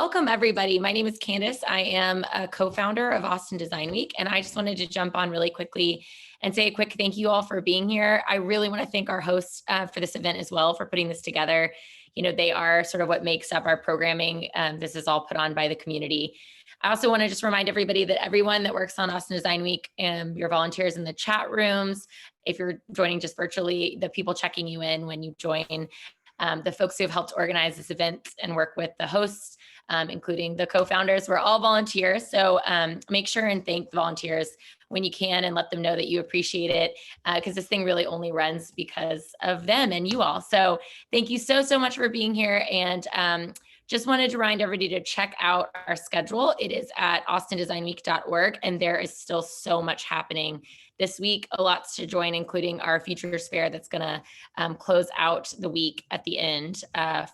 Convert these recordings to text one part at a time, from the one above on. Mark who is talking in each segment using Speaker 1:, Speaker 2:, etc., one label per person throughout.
Speaker 1: Welcome, everybody. My name is Candace. I am a co-founder of Austin Design Week, and I just wanted to jump on really quickly and say a quick thank you all for being here. I really want to thank our hosts for this event as well for putting this together. You know, they are sort of what makes up our programming. This is all put on by the community. I also want to just remind everybody that everyone that works on Austin Design Week, your volunteers in the chat rooms, if you're joining just virtually, the people checking you in when you join, the folks who have helped organize this event and work with the hosts, including the co-founders, we're all volunteers. So make sure and thank the volunteers when you can and let them know that you appreciate it, because this thing really only runs because of them and you all. So thank you so much for being here. And just wanted to remind everybody to check out our schedule. It is at austindesignweek.org, and there is still so much happening this week, a lot to join, including our Futures Fair that's gonna close out the week at the end,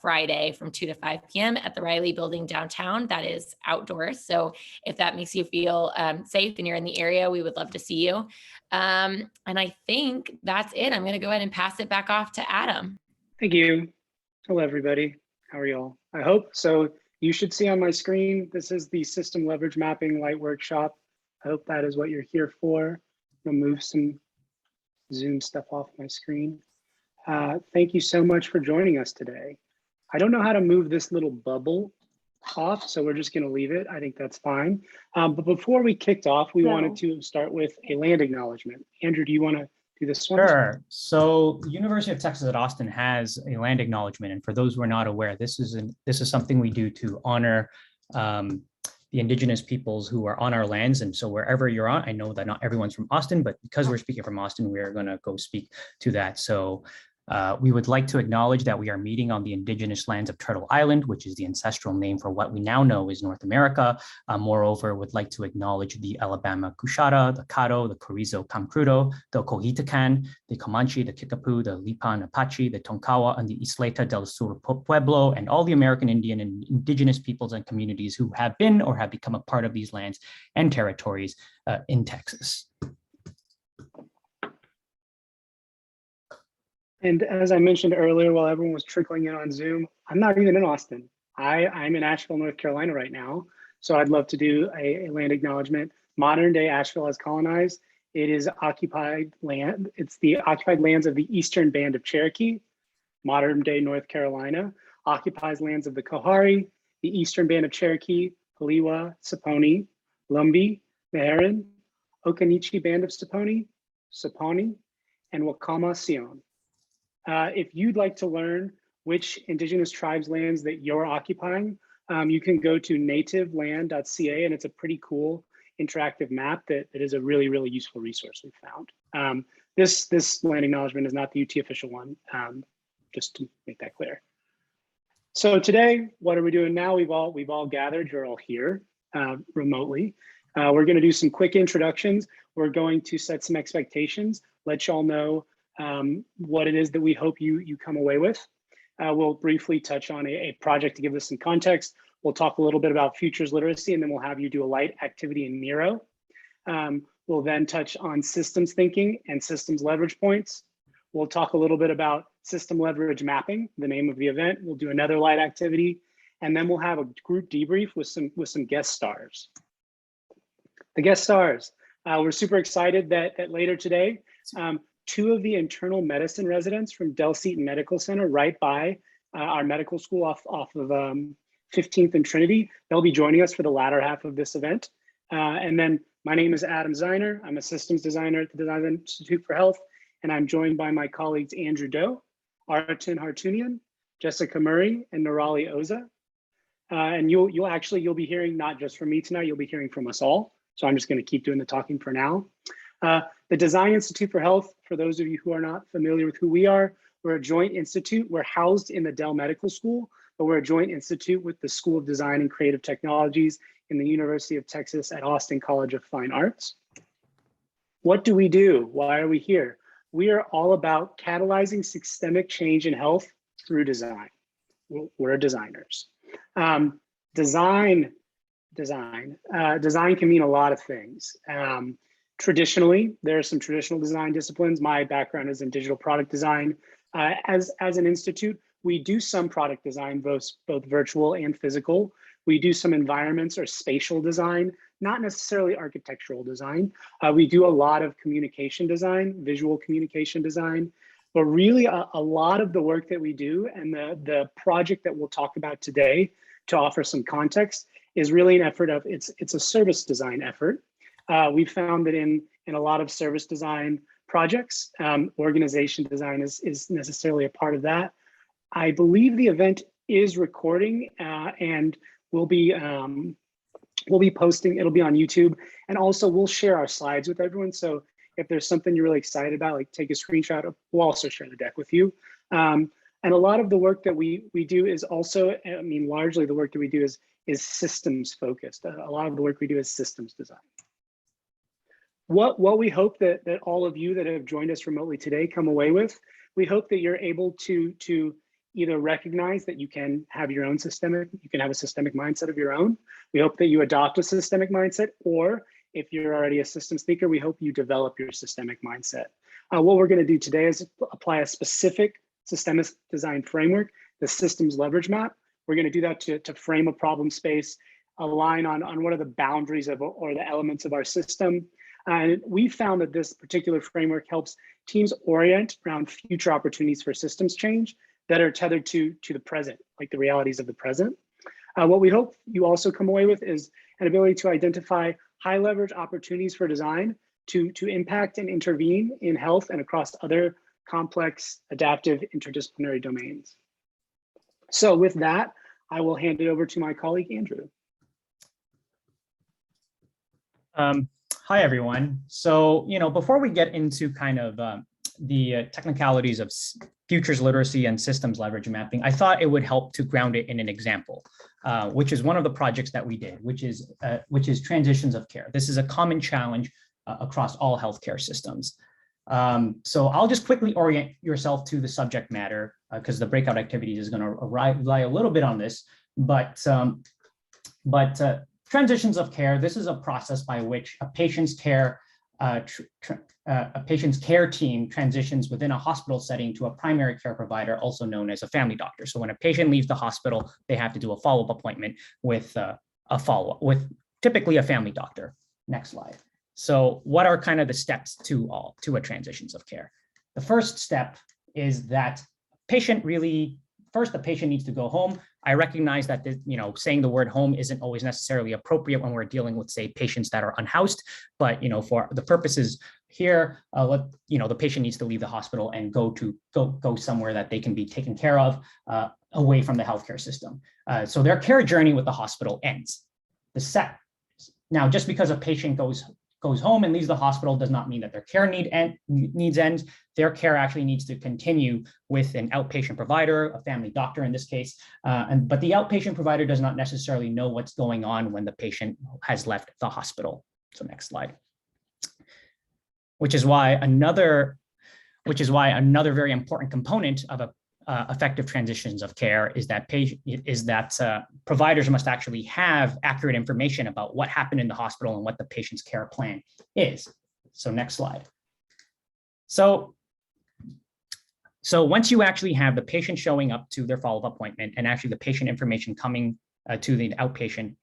Speaker 1: Friday from 2 to 5 p.m. at the Riley Building downtown. That is outdoors. So if that makes you feel safe and you're in the area, we would love to see you. And I think that's it. I'm gonna go ahead and pass it back off to Adam.
Speaker 2: Thank you. Hello, everybody. How are y'all? I hope so. You should see on my screen, this is the System Leverage Mapping Light Workshop. I hope that is what you're here for. I'm gonna move some Zoom stuff off my screen. Thank you so much for joining us today. I don't know how to move this little bubble off, so we're just gonna leave it. I think that's fine. But before we kicked off, we wanted to start with a land acknowledgement. Andrew, do you wanna do this one?
Speaker 3: Sure. So University of Texas at Austin has a land acknowledgement. And for those who are not aware, this is something we do to honor the indigenous peoples who are on our lands. And so wherever you're on, I know that not everyone's from Austin, but because we're speaking from Austin, we're going to go speak to that. So we would like to acknowledge that we are meeting on the indigenous lands of Turtle Island, which is the ancestral name for what we now know is North America. Moreover, would like to acknowledge the Alabama Cushata, the Caddo, the Carrizo Camcrudo, the Cohitacan, the Comanche, the Kickapoo, the Lipan Apache, the Tonkawa, and the Isleta del Sur Pueblo, and all the American Indian and indigenous peoples and communities who have been or have become a part of these lands and territories in Texas.
Speaker 2: And as I mentioned earlier, while everyone was trickling in on Zoom, I'm not even in Austin. I'm in Asheville, North Carolina right now. So I'd love to do a land acknowledgement. Modern day Asheville has colonized. It is occupied land. It's the occupied lands of the Eastern Band of Cherokee. Modern day North Carolina occupies lands of the Kohari, the Eastern Band of Cherokee, Haliwa, Saponi, Lumbee, Meherrin, Occaneechi Band of Saponi, and Wakama Sion. If you'd like to learn which indigenous tribes lands that you're occupying, you can go to nativeland.ca, and it's a pretty cool interactive map that is a really, really useful resource we found. This land acknowledgement is not the UT official one, just to make that clear. So today, what are we doing now? We've all gathered, you're all here remotely. We're gonna do some quick introductions. We're going to set some expectations, let y'all know what it is that we hope you come away with. We'll briefly touch on a project to give this some context. We'll talk a little bit about futures literacy, and then we'll have you do a light activity in Miro. We'll then touch on systems thinking and systems leverage points. We'll talk a little bit about system leverage mapping, the name of the event. We'll do another light activity, and then we'll have a group debrief with some guest stars. The guest stars, we're super excited that later today, two of the internal medicine residents from Del Seton Medical Center, right by our medical school off of 15th and Trinity, they'll be joining us for the latter half of this event. And then my name is Adam Ziner. I'm a systems designer at the Design Institute for Health, and I'm joined by my colleagues Andrew Doe, Artin Hartunian, Jessica Murray, and Nurali Oza. And you'll be hearing not just from me tonight, you'll be hearing from us all. So I'm just going to keep doing the talking for now. The Design Institute for Health, for those of you who are not familiar with who we are, we're a joint institute. We're housed in the Dell Medical School, but we're a joint institute with the School of Design and Creative Technologies in the University of Texas at Austin College of Fine Arts. What do we do? Why are we here? We are all about catalyzing systemic change in health through design. We're designers. Design can mean a lot of things. Traditionally, there are some traditional design disciplines. My background is in digital product design. As an institute, we do some product design, both virtual and physical. We do some environments or spatial design, not necessarily architectural design. We do a lot of communication design, visual communication design, but really a lot of the work that we do and the project that we'll talk about today, to offer some context, is really an effort of, it's a service design effort. We've found that in a lot of service design projects, organization design is necessarily a part of that. I believe the event is recording and we'll be posting, it'll be on YouTube, and also we'll share our slides with everyone. So if there's something you're really excited about, like take a screenshot, we'll also share the deck with you. And a lot of the work that we do is also, I mean, largely the work that we do is systems focused. A lot of the work we do is systems design. What we hope that all of you that have joined us remotely today come away with, we hope that you're able to either recognize that you can have your own you can have a systemic mindset of your own. We hope that you adopt a systemic mindset, or if you're already a systems thinker, we hope you develop your systemic mindset. What we're going to do today is apply a specific systemic design framework, the systems leverage map. We're going to do that to frame a problem space, align on what are the boundaries of or the elements of our system. And we found that this particular framework helps teams orient around future opportunities for systems change that are tethered to the present, like the realities of the present. What we hope you also come away with is an ability to identify high leverage opportunities for design to impact and intervene in health and across other complex, adaptive, interdisciplinary domains. So with that, I will hand it over to my colleague, Andrew.
Speaker 3: Hi, everyone. So, before we get into kind of the technicalities of futures literacy and systems leverage mapping, I thought it would help to ground it in an example, which is one of the projects that we did, which is transitions of care. This is a common challenge across all healthcare systems. So I'll just quickly orient yourself to the subject matter because the breakout activities is going to rely a little bit on this, but transitions of care, this is a process by which a patient's care team transitions within a hospital setting to a primary care provider, also known as a family doctor. So when a patient leaves the hospital, they have to do a follow-up appointment with with typically a family doctor. Next slide. So what are kind of the steps to a transitions of care? The first step is that the patient needs to go home. I recognize that saying the word home isn't always necessarily appropriate when we're dealing with, say, patients that are unhoused, but for the purposes here, the patient needs to leave the hospital and go somewhere that they can be taken care of away from the healthcare system. So their care journey with the hospital ends. Now, just because a patient goes home and leaves the hospital does not mean that their care needs ends. Their care actually needs to continue with an outpatient provider, a family doctor in this case, but the outpatient provider does not necessarily know what's going on when the patient has left the hospital. So next slide. Which is why another very important component of effective transitions of care is that providers must actually have accurate information about what happened in the hospital and what the patient's care plan is. So next slide. So once you actually have the patient showing up to their follow-up appointment and actually the patient information coming to the outpatient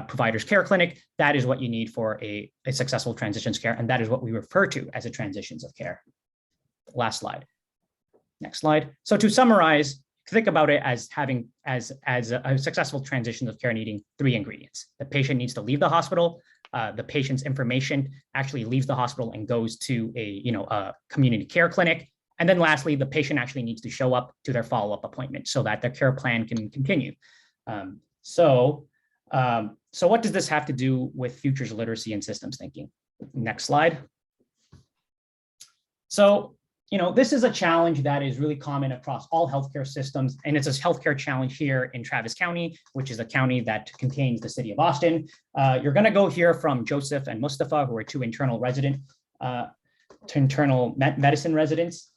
Speaker 3: provider's care clinic, that is what you need for a successful transitions care, and that is what we refer to as a transitions of care. Last slide. Next slide. So to summarize, think about it as having as a successful transition of care needing 3 ingredients. The patient needs to leave the hospital. The patient's information actually leaves the hospital and goes to a community care clinic. And then lastly, the patient actually needs to show up to their follow-up appointment so that their care plan can continue. So what does this have to do with futures literacy and systems thinking? Next slide. So this is a challenge that is really common across all healthcare systems, and it's a healthcare challenge here in Travis County, which is a county that contains the city of Austin. You're going to go hear from Joseph and Mustafa, who are 2 internal medicine residents,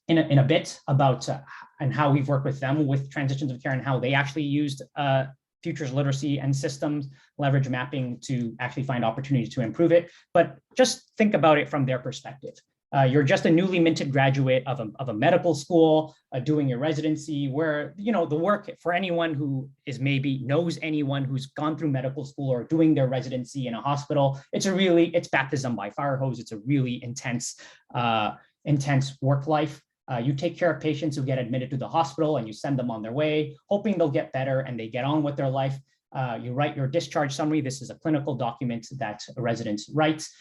Speaker 3: in a bit about and how we've worked with them with transitions of care and how they actually used futures literacy and systems leverage mapping to actually find opportunities to improve it. But just think about it from their perspective. You're just a newly minted graduate of a medical school, doing your residency, where, you know, the work for anyone who is maybe knows anyone who's gone through medical school or doing their residency in a hospital, it's baptism by fire hose. It's a really intense work life. You take care of patients who get admitted to the hospital and you send them on their way, hoping they'll get better and they get on with their life. You write your discharge summary. This is a clinical document that a resident writes,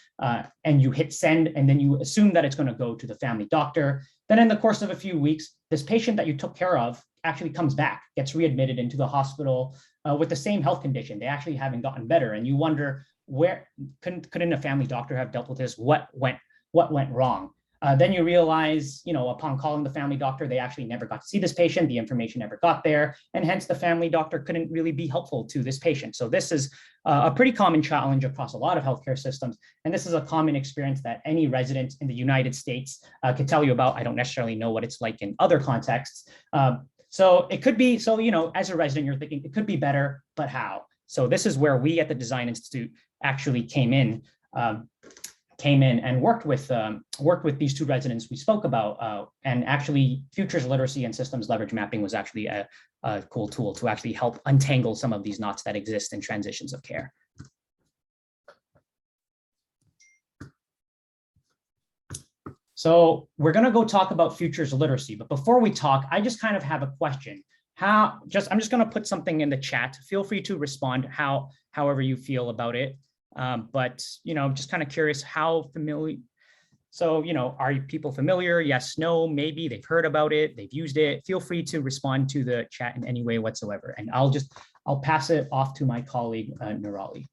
Speaker 3: and you hit send, and then you assume that it's going to go to the family doctor. Then in the course of a few weeks, this patient that you took care of actually comes back, gets readmitted into the hospital with the same health condition. They actually haven't gotten better. And you wonder, where couldn't a family doctor have dealt with this? What went wrong? Then you realize, you know, upon calling the family doctor, they actually never got to see this patient. The information never got there, and hence the family doctor couldn't really be helpful to this patient. So this is a pretty common challenge across a lot of healthcare systems. And this is a common experience that any resident in the United States could tell you about. I don't necessarily know what it's like in other contexts. So it could be, so, you know, as a resident, you're thinking it could be better, but how? So this is where we at the Design Institute actually came in and worked with these two residents we spoke about, and actually futures literacy and systems leverage mapping was actually a cool tool to actually help untangle some of these knots that exist in transitions of care. So we're going to go talk about futures literacy, but before we talk, I just kind of have a question. I'm just going to put something in the chat. Feel free to respond however you feel about it. But, you know, I'm just kind of curious how familiar. So, you know, are people familiar? Yes, no, maybe they've heard about it, they've used it. Feel free to respond to the chat in any way whatsoever. And I'll pass it off to my colleague, Nurali.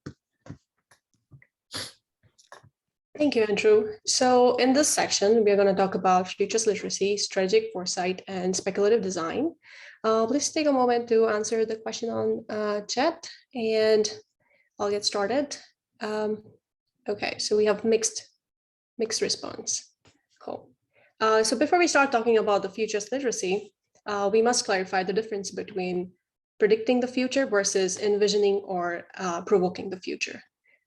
Speaker 4: Thank you, Andrew. So in this section, we're going to talk about futures literacy, strategic foresight, and speculative design. Please take a moment to answer the question on chat, and I'll get started. Okay, so we have mixed response. Cool. So before we start talking about the futures literacy, we must clarify the difference between predicting the future versus envisioning or provoking the future.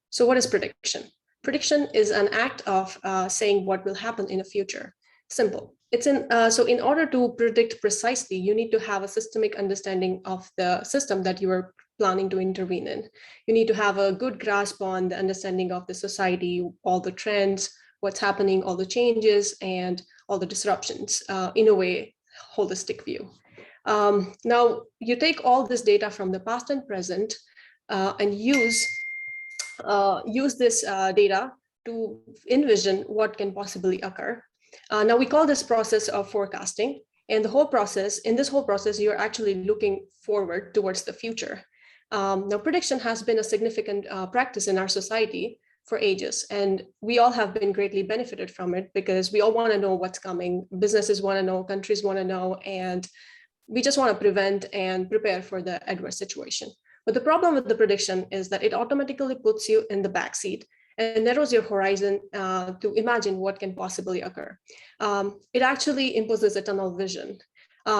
Speaker 4: So what is prediction? Prediction is an act of saying what will happen in the future. Simple. So in order to predict precisely, you need to have a systemic understanding of the system that you are planning to intervene in. You need to have a good grasp on the understanding of the society, all the trends, what's happening, all the changes, and all the disruptions in a way, holistic view. Now, you take all this data from the past and present and use this data to envision what can possibly occur. Now, we call this process of forecasting. And in this whole process, you're actually looking forward towards the future. Now, prediction has been a significant practice in our society for ages, and we all have been greatly benefited from it because we all want to know what's coming. Businesses want to know, countries want to know, and we just want to prevent and prepare for the adverse situation. But the problem with the prediction is that it automatically puts you in the backseat and narrows your horizon to imagine what can possibly occur. It actually imposes a tunnel vision.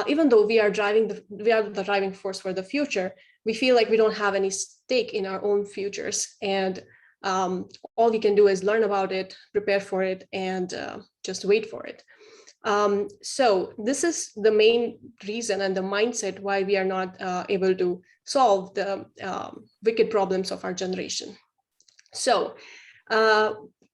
Speaker 4: Even though we are the driving force for the future, we feel like we don't have any stake in our own futures. And all we can do is learn about it, prepare for it, and just wait for it. So this is the main reason and the mindset why we are not able to solve the wicked problems of our generation. So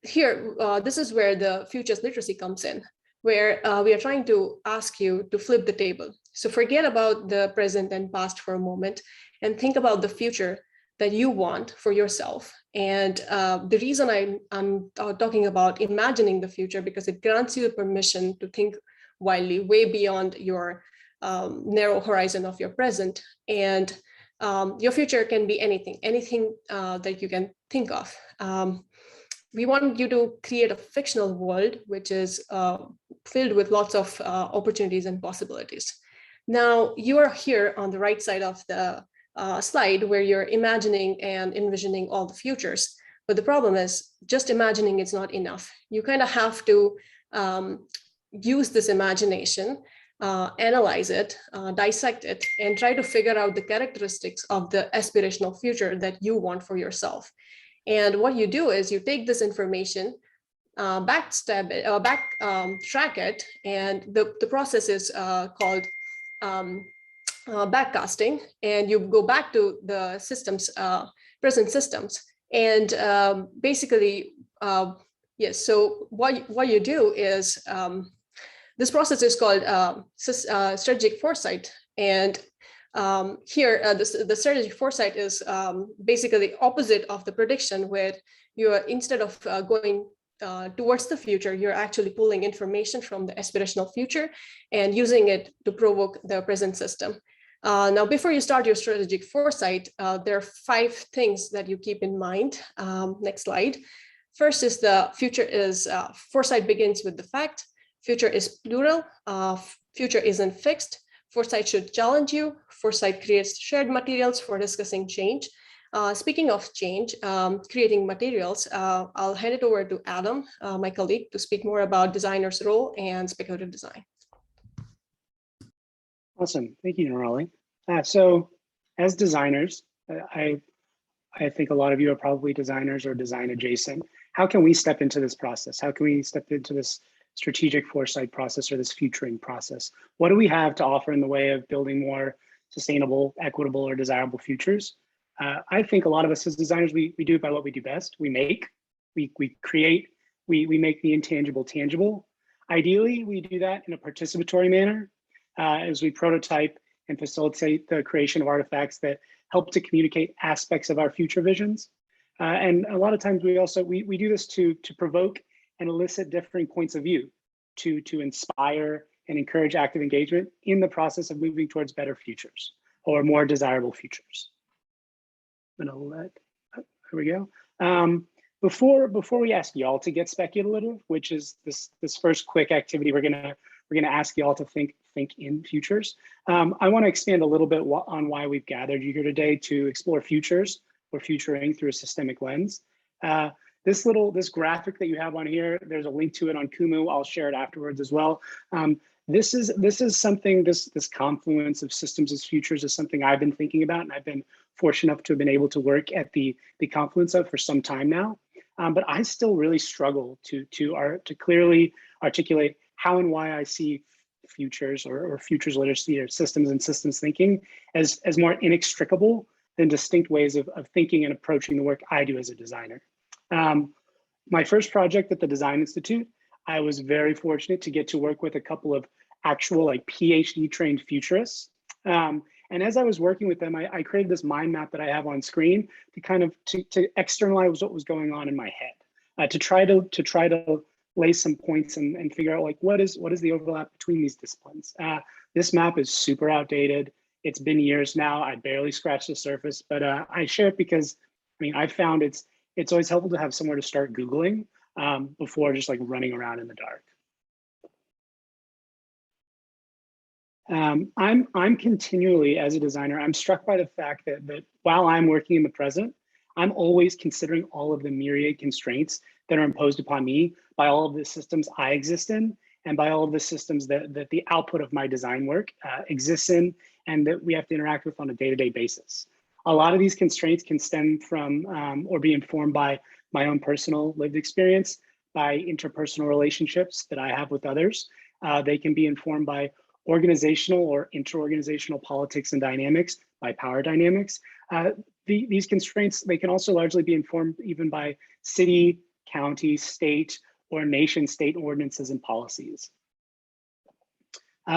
Speaker 4: here, this is where the futures literacy comes in, where we are trying to ask you to flip the table. So forget about the present and past for a moment and think about the future that you want for yourself. And the reason I'm talking about imagining the future, because it grants you permission to think wildly, way beyond your narrow horizon of your present. And your future can be anything that you can think of. We want you to create a fictional world, which is filled with lots of opportunities and possibilities. Now, you are here on the right side of the slide where you're imagining and envisioning all the futures. But the problem is just imagining is not enough. You kind of have to use this imagination, analyze it, dissect it, and try to figure out the characteristics of the aspirational future that you want for yourself. And what you do is you take this information, backtrack it, and the process is called backcasting, and you go back to the systems, present systems, and basically, yes. So what you do is this process is called strategic foresight, and here the strategic foresight is basically opposite of the prediction, where you are, instead of going towards the future, you're actually pulling information from the aspirational future and using it to provoke the present system. Now, before you start your strategic foresight, there are 5 things that you keep in mind. Next slide. First is the future is, foresight begins with the fact. Future is plural. Future isn't fixed. Foresight should challenge you. Foresight creates shared materials for discussing change. Speaking of change, creating materials, I'll hand it over to Adam, my colleague, to speak more about designer's role and speculative design.
Speaker 2: Awesome. Thank you, Nirali. So as designers, I think a lot of you are probably designers or design adjacent. How can we step into this process? How can we step into this strategic foresight process or this futuring process? What do we have to offer in the way of building more sustainable, equitable, or desirable futures? I think a lot of us as designers, we do it by what we do best. We make, we create, we make the intangible tangible. Ideally, we do that in a participatory manner as we prototype and facilitate the creation of artifacts that help to communicate aspects of our future visions. And a lot of times we do this to provoke and elicit differing points of view, to inspire and encourage active engagement in the process of moving towards better futures or more desirable futures. I'm gonna let, here we go. Before we ask y'all to get speculative, which is this first quick activity, we're gonna ask y'all to think in futures. I want to expand a little bit on why we've gathered you here today to explore futures or futuring through a systemic lens. This graphic that you have on here, there's a link to it on Kumu. I'll share it afterwards as well. This is something, this confluence of systems as futures is something I've been thinking about, and I've been fortunate enough to have been able to work at the confluence of for some time now. But I still really struggle to clearly articulate how and why I see futures or futures literacy or systems and systems thinking as more inextricable than distinct ways of thinking and approaching the work I do as a designer. My first project at the Design Institute, I was very fortunate to get to work with a couple of actual PhD trained futurists. And as I was working with them, I created this mind map that I have on screen to externalize what was going on in my head, to try to lay some points and figure out what is the overlap between these disciplines. This map is super outdated. It's been years now. I barely scratched the surface, but I share it because I found it's always helpful to have somewhere to start Googling before just running around in the dark. I'm continually, as a designer, I'm struck by the fact that while I'm working in the present, I'm always considering all of the myriad constraints that are imposed upon me by all of the systems I exist in, and by all of the systems that the output of my design work exists in, and that we have to interact with on a day-to-day basis. A lot of these constraints can stem from or be informed by my own personal lived experience, by interpersonal relationships that I have with others. They can be informed by organizational or interorganizational politics and dynamics, by power dynamics. These constraints, they can also largely be informed even by city, county, state, or nation state ordinances and policies.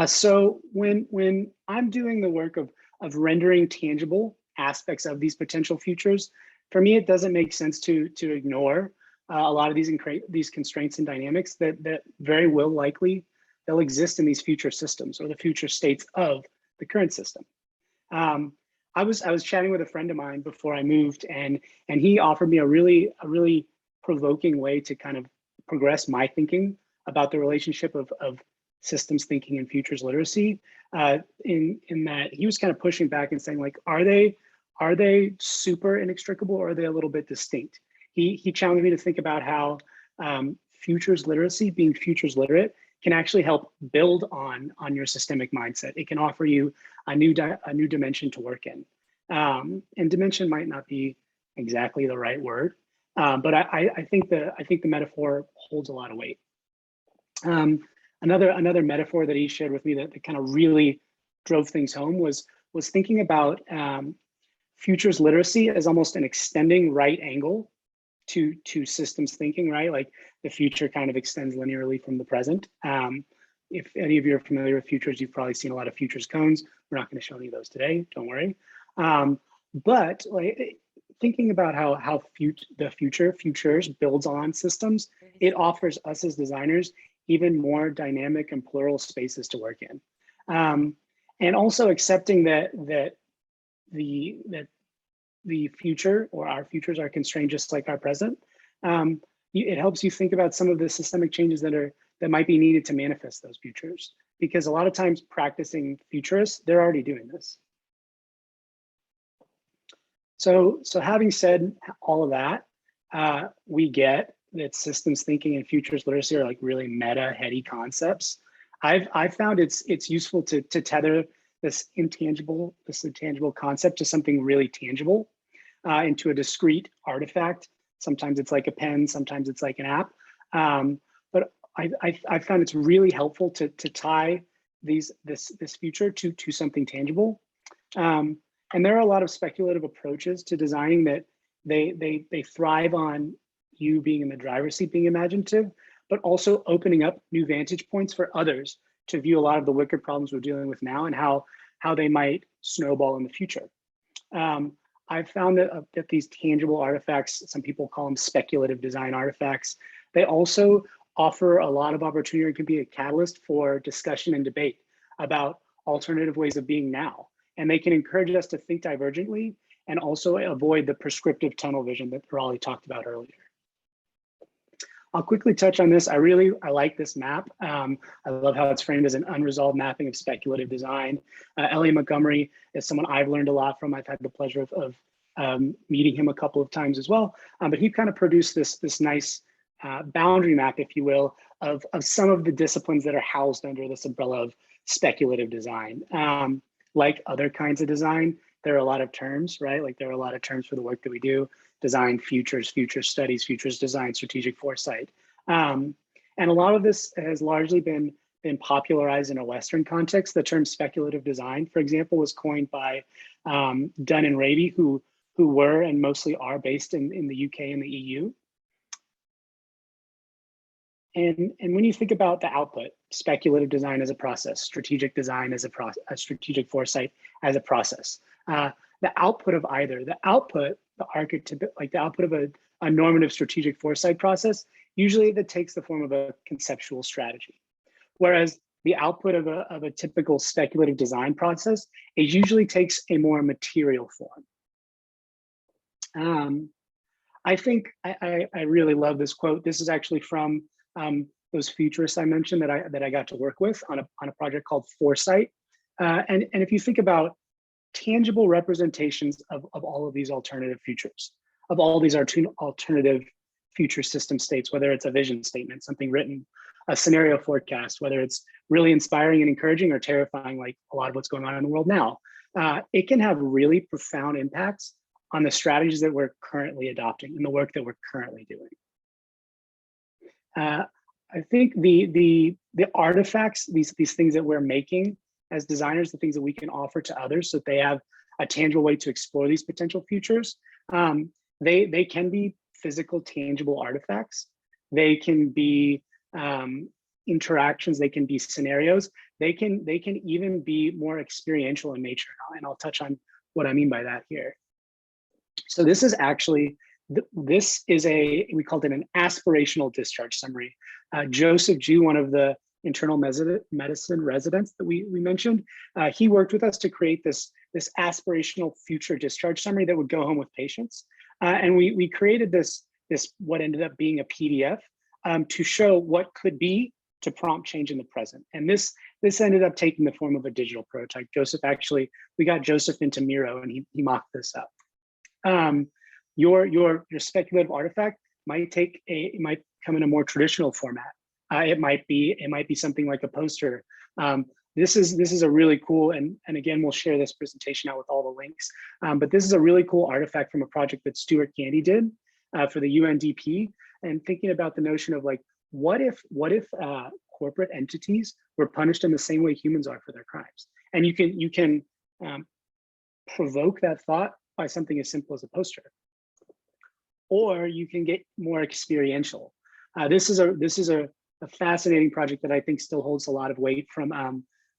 Speaker 2: So when I'm doing the work of rendering tangible aspects of these potential futures, for me, it doesn't make sense to ignore a lot of these constraints and dynamics that very well likely they'll exist in these future systems or the future states of the current system. I was chatting with a friend of mine before I moved, and he offered me a really provoking way to kind of progress my thinking about the relationship of systems thinking and futures literacy. In that he was kind of pushing back and saying, are they super inextricable, or are they a little bit distinct? He challenged me to think about how futures literacy, being futures literate, can actually help build on your systemic mindset. It can offer you a new dimension to work in. And dimension might not be exactly the right word, but I think the metaphor holds a lot of weight. Another metaphor that he shared with me that kind of really drove things home was thinking about futures literacy as almost an extending right angle to systems thinking, right? Like the future kind of extends linearly from the present. If any of you are familiar with futures, you've probably seen a lot of futures cones. We're not going to show any of those today, don't worry. But like thinking about how the futures builds on systems, it offers us as designers even more dynamic and plural spaces to work in. And also accepting that the future or our futures are constrained just like our present. It helps you think about some of the systemic changes that might be needed to manifest those futures. Because a lot of times practicing futurists, they're already doing this. So having said all of that, we get that systems thinking and futures literacy are like really meta, heady concepts. I've found it's useful to tether this intangible concept to something really tangible, into a discrete artifact. Sometimes it's like a pen, sometimes it's like an app. But I found it's really helpful to tie this future to something tangible. And there are a lot of speculative approaches to designing that they thrive on you being in the driver's seat, being imaginative, but also opening up new vantage points for others to view a lot of the wicked problems we're dealing with now and how they might snowball in the future. I've found that these tangible artifacts, some people call them speculative design artifacts, they also offer a lot of opportunity and can be a catalyst for discussion and debate about alternative ways of being now. And they can encourage us to think divergently and also avoid the prescriptive tunnel vision that Raleigh talked about earlier. I'll quickly touch on this. I like this map. I love how it's framed as an unresolved mapping of speculative design. Elliot Montgomery is someone I've learned a lot from. I've had the pleasure of meeting him a couple of times as well. But he kind of produced this nice boundary map, if you will, of some of the disciplines that are housed under this umbrella of speculative design. Like other kinds of design, there are a lot of terms, right? Like there are a lot of terms for the work that we do: design, futures, future studies, futures design, strategic foresight. And a lot of this has largely been popularized in a Western context. The term speculative design, for example, was coined by Dunn and Raby, who were and mostly are based in the UK and the EU. And when you think about the output, speculative design as a process, strategic design as a strategic foresight as a process, the output of either, the output of a normative strategic foresight process, usually that takes the form of a conceptual strategy. Whereas the output of a typical speculative design process, it usually takes a more material form. I think I really love this quote. This is actually from those futurists I mentioned that I got to work with on a project called Foresight. And if you think about tangible representations of all of these alternative futures, of all these alternative future system states, whether it's a vision statement, something written, a scenario forecast, whether it's really inspiring and encouraging or terrifying, like a lot of what's going on in the world now, it can have really profound impacts on the strategies that we're currently adopting and the work that we're currently doing. I think the artifacts, these things that we're making as designers, the things that we can offer to others so that they have a tangible way to explore these potential futures, they can be physical, tangible artifacts. They can be interactions, they can be scenarios, they can even be more experiential in nature. And I'll touch on what I mean by that here. So this is actually, we called it an aspirational discharge summary. Joseph Ju, one of the internal medicine residents that we mentioned, he worked with us to create this aspirational future discharge summary that would go home with patients. And we created this what ended up being a PDF to show what could be to prompt change in the present. And this ended up taking the form of a digital prototype. We got Joseph into Miro and he mocked this up. Your speculative artifact might come in a more traditional format. It might be something like a poster. This is a really cool, and again, we'll share this presentation out with all the links, but this is a really cool artifact from a project that Stuart Gandy did for the UNDP, and thinking about the notion of like, what if corporate entities were punished in the same way humans are for their crimes? And you can provoke that thought by something as simple as a poster, or you can get more experiential. This is a fascinating project that I think still holds a lot of weight from.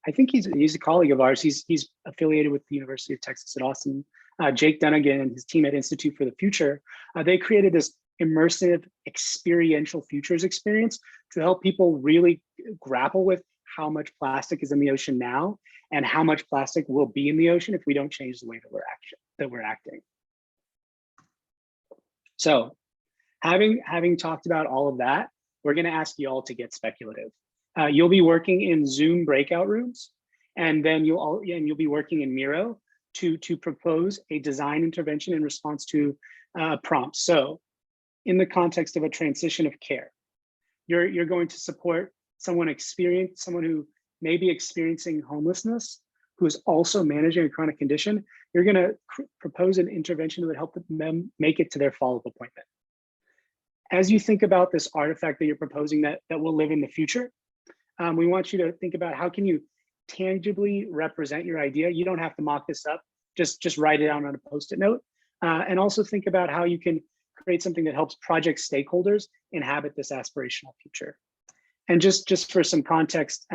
Speaker 2: I think he's a colleague of ours. He's affiliated with the University of Texas at Austin. Jake Dunnigan and his team at Institute for the Future. They created this immersive experiential futures experience to help people really grapple with how much plastic is in the ocean now and how much plastic will be in the ocean if we don't change the way that we're acting. So having talked about all of that, we're going to ask you all to get speculative. You'll be working in Zoom breakout rooms, and then you'll be working in Miro to propose a design intervention in response to a prompt. So in the context of a transition of care, you're going to support someone who may be experiencing homelessness, who is also managing a chronic condition. You're going to propose an intervention that would help them make it to their follow-up appointment. As you think about this artifact that you're proposing that will live in the future, we want you to think about how can you tangibly represent your idea. You don't have to mock this up, just write it down on a Post-it note. And also think about how you can create something that helps project stakeholders inhabit this aspirational future. And just for some context,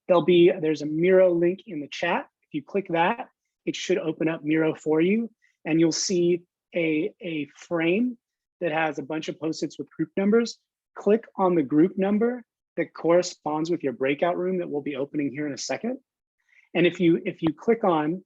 Speaker 2: there's a Miro link in the chat. If you click that, it should open up Miro for you, and you'll see a frame that has a bunch of Post-its with group numbers. Click on the group number that corresponds with your breakout room that we'll be opening here in a second. And if you click on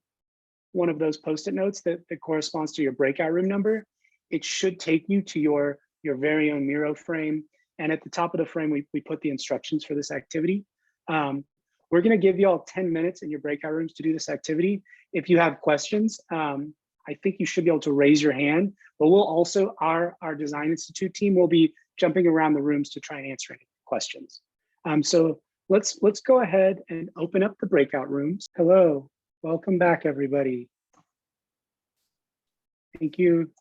Speaker 2: one of those Post-it notes that corresponds to your breakout room number, it should take you to your very own Miro frame. And at the top of the frame, we put the instructions for this activity. We're going to give you all 10 minutes in your breakout rooms to do this activity. If you have questions, I think you should be able to raise your hand, but we'll also, our Design Institute team will be jumping around the rooms to try and answer any questions. So let's go ahead and open up the breakout rooms. Hello, welcome back, everybody. Thank you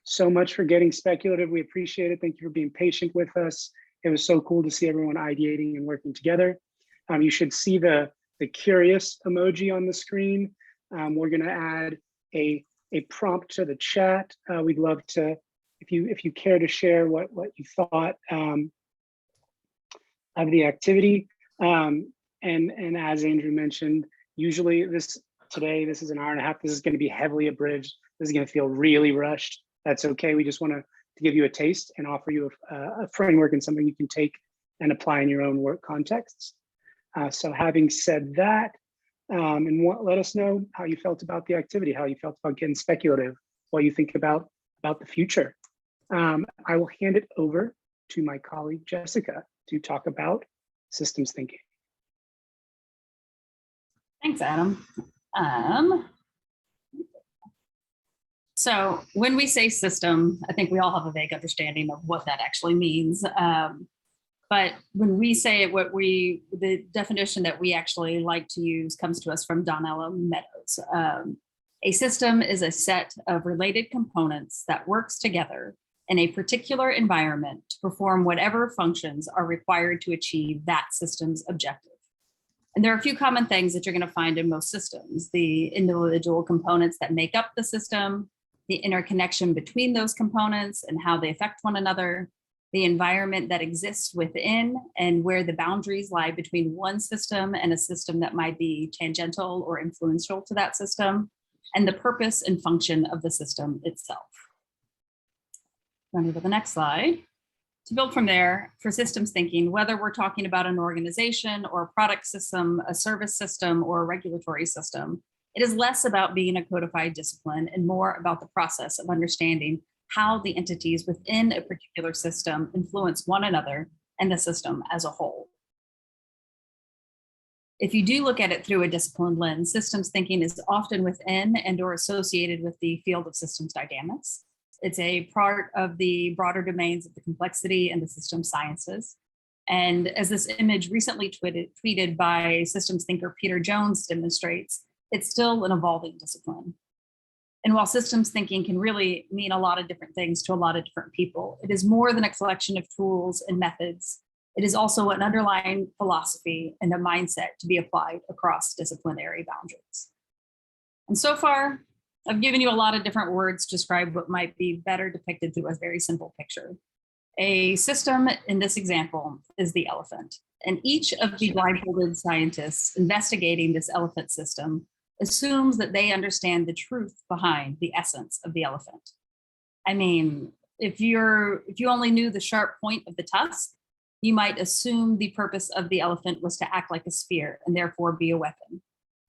Speaker 2: so much for getting speculative. We appreciate it. Thank you for being patient with us. It was so cool to see everyone ideating and working together. You should see the curious emoji on the screen. We're going to add a prompt to the chat. We'd love to, if you care to share what you thought of the activity. And as Andrew mentioned, usually this is an hour and a half. This is going to be heavily abridged. This is going to feel really rushed. That's okay. We just want to give you a taste and offer you a framework and something you can take and apply in your own work contexts. So having said that, let us know how you felt about the activity, how you felt about getting speculative, what you think about the future. I will hand it over to my colleague, Jessica, to talk about systems thinking.
Speaker 5: Thanks, Adam. So when we say system, I think we all have a vague understanding of what that actually means. But when we say it, the definition that we actually like to use comes to us from Donella Meadows. A system is a set of related components that works together in a particular environment to perform whatever functions are required to achieve that system's objective. And there are a few common things that you're going to find in most systems: the individual components that make up the system, the interconnection between those components and how they affect one another, the environment that exists within and where the boundaries lie between one system and a system that might be tangential or influential to that system, and the purpose and function of the system itself. Run to the next slide. To build from there, for systems thinking, whether we're talking about an organization or a product system, a service system, or a regulatory system, it is less about being a codified discipline and more about the process of understanding how the entities within a particular system influence one another and the system as a whole. If you do look at it through a disciplined lens, systems thinking is often within and or associated with the field of systems dynamics. It's a part of the broader domains of the complexity and the system sciences. And as this image recently tweeted by systems thinker Peter Jones demonstrates, it's still an evolving discipline. And while systems thinking can really mean a lot of different things to a lot of different people, it is more than a collection of tools and methods It is also an underlying philosophy and a mindset to be applied across disciplinary boundaries. And so far, I've given you a lot of different words to describe what might be better depicted through a very simple picture. A system in this example is the elephant, and each of the blindfolded scientists investigating this elephant system assumes that they understand the truth behind the essence of the elephant. I mean, if you only knew the sharp point of the tusk, you might assume the purpose of the elephant was to act like a spear and therefore be a weapon.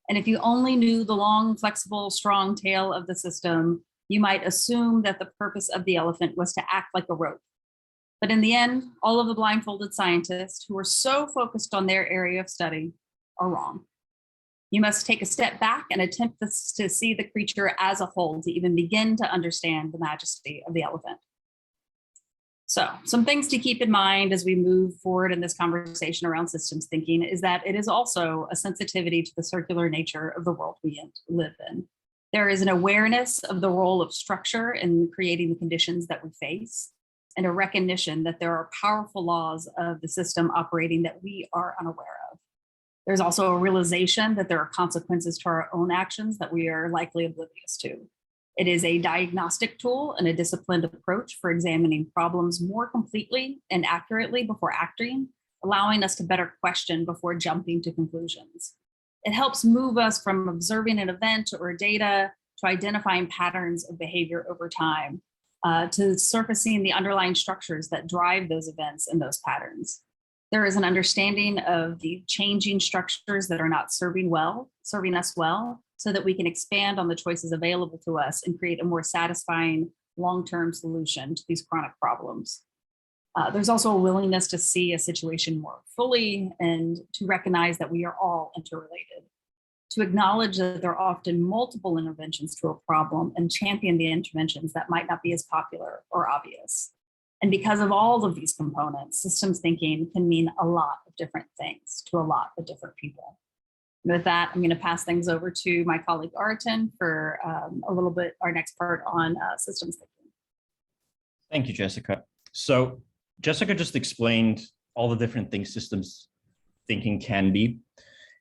Speaker 5: And if you only knew the long, flexible, strong tail of the system, you might assume that the purpose of the elephant was to act like a rope. But in the end, all of the blindfolded scientists who are so focused on their area of study are wrong. You must take a step back and attempt to see the creature as a whole to even begin to understand the majesty of the elephant. So some things to keep in mind as we move forward in this conversation around systems thinking is that it is also a sensitivity to the circular nature of the world we live in. There is an awareness of the role of structure in creating the conditions that we face, and a recognition that there are powerful laws of the system operating that we are unaware of. There's also a realization that there are consequences to our own actions that we are likely oblivious to. It is a diagnostic tool and a disciplined approach for examining problems more completely and accurately before acting, allowing us to better question before jumping to conclusions. It helps move us from observing an event or data to identifying patterns of behavior over time, to surfacing the underlying structures that drive those events and those patterns. There is an understanding of the changing structures that are not serving us well, so that we can expand on the choices available to us and create a more satisfying long-term solution to these chronic problems. There's also a willingness to see a situation more fully and to recognize that we are all interrelated, to acknowledge that there are often multiple interventions to a problem and champion the interventions that might not be as popular or obvious. And because of all of these components, systems thinking can mean a lot of different things to a lot of different people. And with that, I'm going to pass things over to my colleague Arten for a little bit, our next part on systems thinking.
Speaker 6: Thank you, Jessica. So Jessica just explained all the different things systems thinking can be.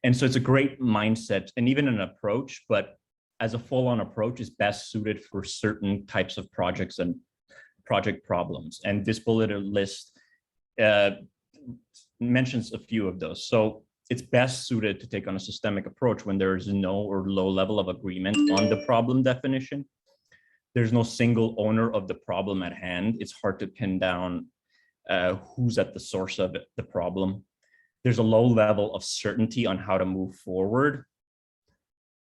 Speaker 6: And so it's a great mindset and even an approach, but as a full-on approach is best suited for certain types of projects and project problems. And this bulleted list mentions a few of those. So it's best suited to take on a systemic approach when there is no or low level of agreement on the problem definition. There's no single owner of the problem at hand. It's hard to pin down who's at the source of the problem. There's a low level of certainty on how to move forward.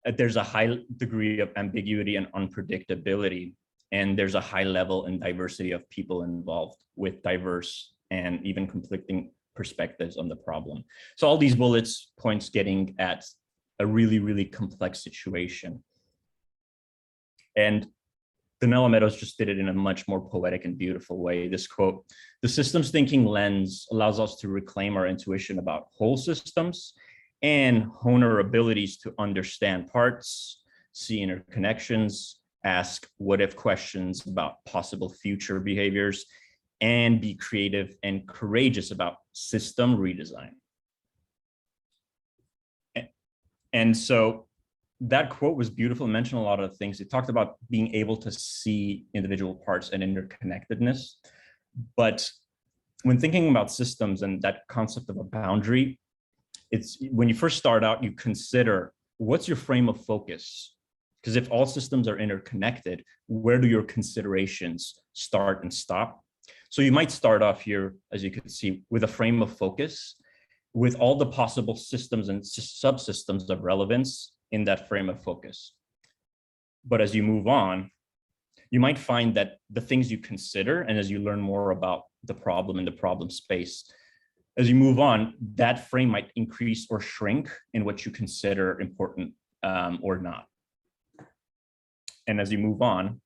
Speaker 6: There's a high degree of ambiguity and unpredictability. And there's a high level and diversity of people involved with diverse and even conflicting perspectives on the problem. So all these bullets points getting at a really, really complex situation. And Donella Meadows just did it in a much more poetic and beautiful way. This quote, "The systems thinking lens allows us to reclaim our intuition about whole systems and hone our abilities to understand parts, see interconnections, ask what if questions about possible future behaviors, and be creative and courageous about system redesign." And so that quote was beautiful and mentioned a lot of things. It talked about being able to see individual parts and interconnectedness. But when thinking about systems and that concept of a boundary, it's when you first start out, you consider what's your frame of focus? Because if all systems are interconnected, where do your considerations start and stop? So you might start off here, as you can see, with a frame of focus, with all the possible systems and subsystems of relevance in that frame of focus. But as you move on, you might find that the things you consider, and as you learn more about the problem and the problem space, as you move on, that frame might increase or shrink in what you consider important or not. And as you move on,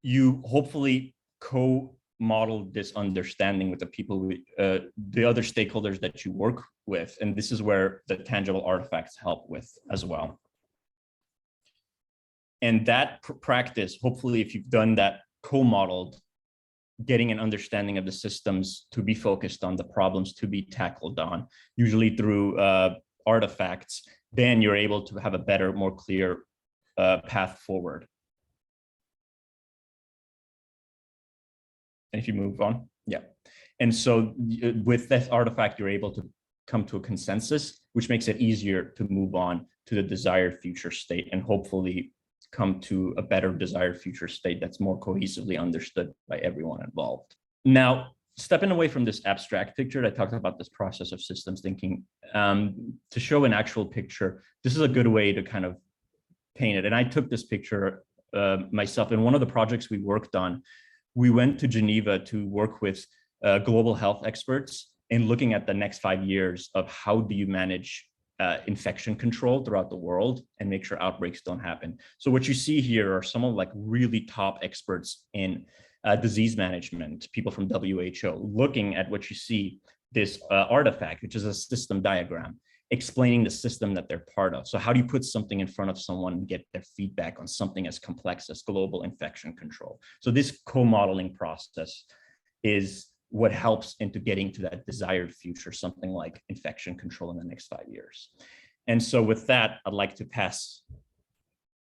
Speaker 6: you hopefully co-model this understanding with the people, the other stakeholders that you work with. And this is where the tangible artifacts help with as well. And that practice, hopefully, if you've done that co-modeled getting an understanding of the systems to be focused on, the problems to be tackled on, usually through artifacts, then you're able to have a better, more clear path forward. And if you move on, yeah. And so with this artifact, you're able to come to a consensus, which makes it easier to move on to the desired future state and hopefully come to a better desired future state that's more cohesively understood by everyone involved. Now, stepping away from this abstract picture, I talked about this process of systems thinking, to show an actual picture. This is a good way to kind of paint it. And I took this picture myself in one of the projects we worked on. We went to Geneva to work with global health experts in looking at the next 5 years of how do you manage infection control throughout the world and make sure outbreaks don't happen. So what you see here are some of like really top experts in disease management, people from WHO, looking at what you see, this artifact, which is a system diagram, explaining the system that they're part of. So how do you put something in front of someone and get their feedback on something as complex as global infection control? So this co-modeling process is what helps into getting to that desired future, something like infection control in the next 5 years. And so with that, I'd like to pass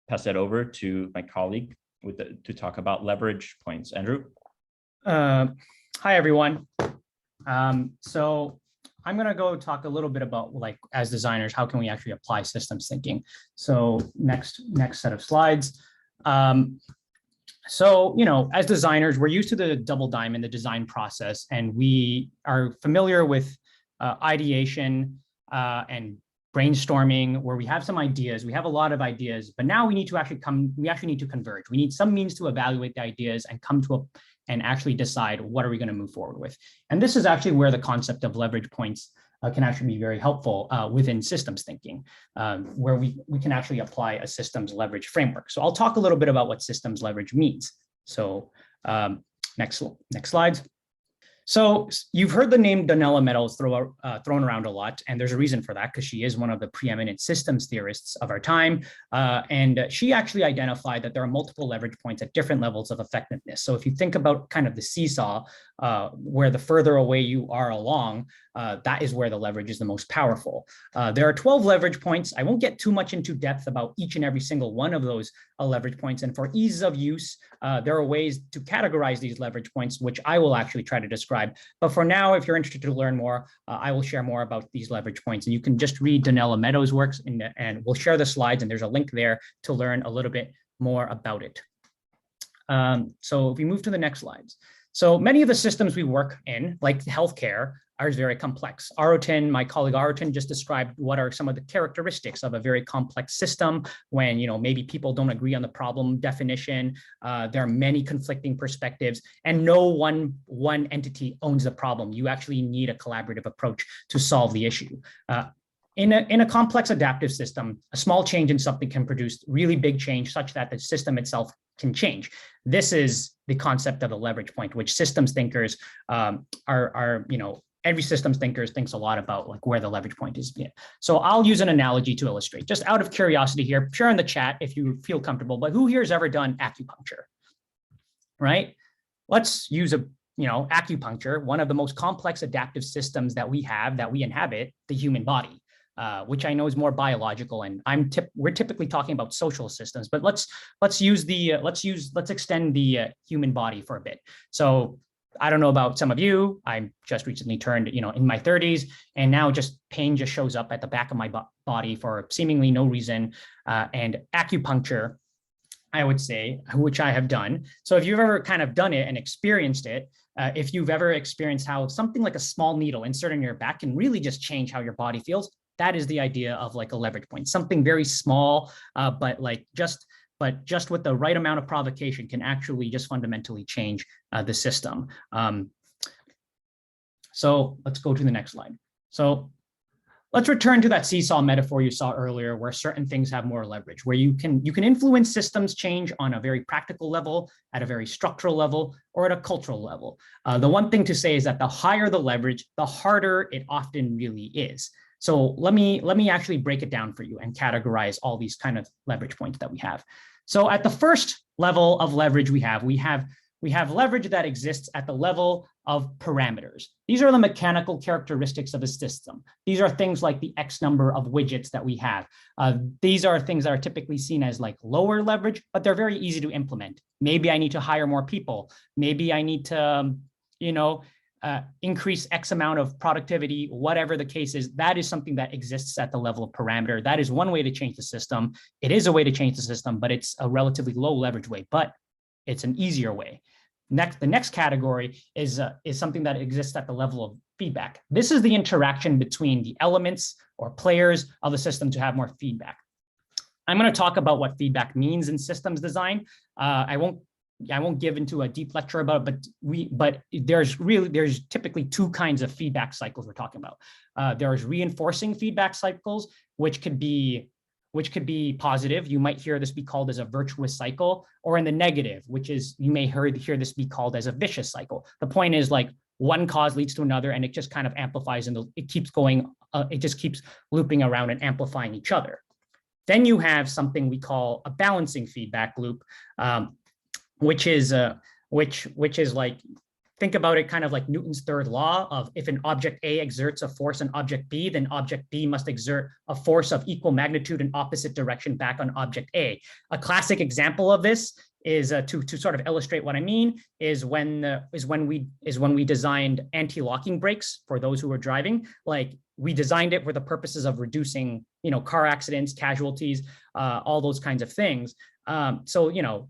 Speaker 6: that over to my colleague to talk about leverage points. Andrew?
Speaker 3: Hi, everyone. So I'm going to go talk a little bit about, like, as designers, how can we actually apply systems thinking? So next set of slides. So, you know, as designers, we're used to the double diamond, the design process, and we are familiar with ideation and brainstorming, where we have some ideas, we have a lot of ideas, but now we need to actually need to converge. We need some means to evaluate the ideas and come to and actually decide what are we going to move forward with. And this is actually where the concept of leverage points can actually be very helpful within systems thinking, where we can actually apply a systems leverage framework. So I'll talk a little bit about what systems leverage means. So next slides. So you've heard the name Donella Meadows thrown around a lot, and there's a reason for that, because she is one of the preeminent systems theorists of our time. And she actually identified that there are multiple leverage points at different levels of effectiveness. So if you think about kind of the seesaw, where the further away you are along, that is where the leverage is the most powerful. There are 12 leverage points. I won't get too much into depth about each and every single one of those leverage points. And for ease of use, there are ways to categorize these leverage points, which I will actually try to describe. But for now, if you're interested to learn more, I will share more about these leverage points. And you can just read Donella Meadows' works, and we'll share the slides, and there's a link there to learn a little bit more about it. So if we move to the next slides. So many of the systems we work in, like healthcare, are very complex. My colleague Arutin just described what are some of the characteristics of a very complex system when, you know, maybe people don't agree on the problem definition. There are many conflicting perspectives, and no one entity owns the problem. You actually need a collaborative approach to solve the issue. In a complex adaptive system, a small change in something can produce really big change such that the system itself can change. This is the concept of a leverage point, which systems thinkers every systems thinker thinks a lot about, like, where the leverage point is. So I'll use an analogy to illustrate, just out of curiosity here, share in the chat if you feel comfortable, but who here has ever done acupuncture, right? Let's use acupuncture, one of the most complex adaptive systems that we have, that we inhabit, the human body. Which I know is more biological, and we're typically talking about social systems, but let's extend the human body for a bit. So I don't know about some of you. I just recently turned, in my 30s, and now pain just shows up at the back of my body for seemingly no reason. And acupuncture, I would say, which I have done. So if you've ever kind of done it and experienced it, if you've ever experienced how something like a small needle inserted in your back can really just change how your body feels, that is the idea of, like, a leverage point. Something very small, but just with the right amount of provocation can actually just fundamentally change the system. So let's go to the next slide. So let's return to that seesaw metaphor you saw earlier, where certain things have more leverage, where you can influence systems change on a very practical level, at a very structural level, or at a cultural level. The one thing to say is that the higher the leverage, the harder it often really is. So let me actually break it down for you and categorize all these kind of leverage points that we have. So at the first level of leverage we have we have leverage that exists at the level of parameters. These are the mechanical characteristics of a system. These are things like the X number of widgets that we have. These are things that are typically seen as like lower leverage, but they're very easy to implement. Maybe I need to hire more people. Maybe I need to, increase X amount of productivity, whatever the case is. That is something that exists at the level of parameter. That is one way to change the system. It is a way to change the system, but it's a relatively low leverage way, but it's an easier way. The next category is something that exists at the level of feedback. This is the interaction between the elements or players of the system to have more feedback. I'm going to talk about what feedback means in systems design. I won't give into a deep lecture about it, but there's typically two kinds of feedback cycles we're talking about. There's reinforcing feedback cycles, which could be positive. You might hear this be called as a virtuous cycle, or in the negative, which is, you may hear this be called as a vicious cycle. The point is, like, one cause leads to another, and it just kind of amplifies, and it keeps going, it just keeps looping around and amplifying each other. Then you have something we call a balancing feedback loop, which is like, think about it kind of like Newton's third law of, if an object A exerts a force on object B, then object B must exert a force of equal magnitude in opposite direction back on object A. A classic example of this is to sort of illustrate what I mean is when we designed anti-locking brakes for those who are driving. Like, we designed it for the purposes of reducing, car accidents, casualties, all those kinds of things. So,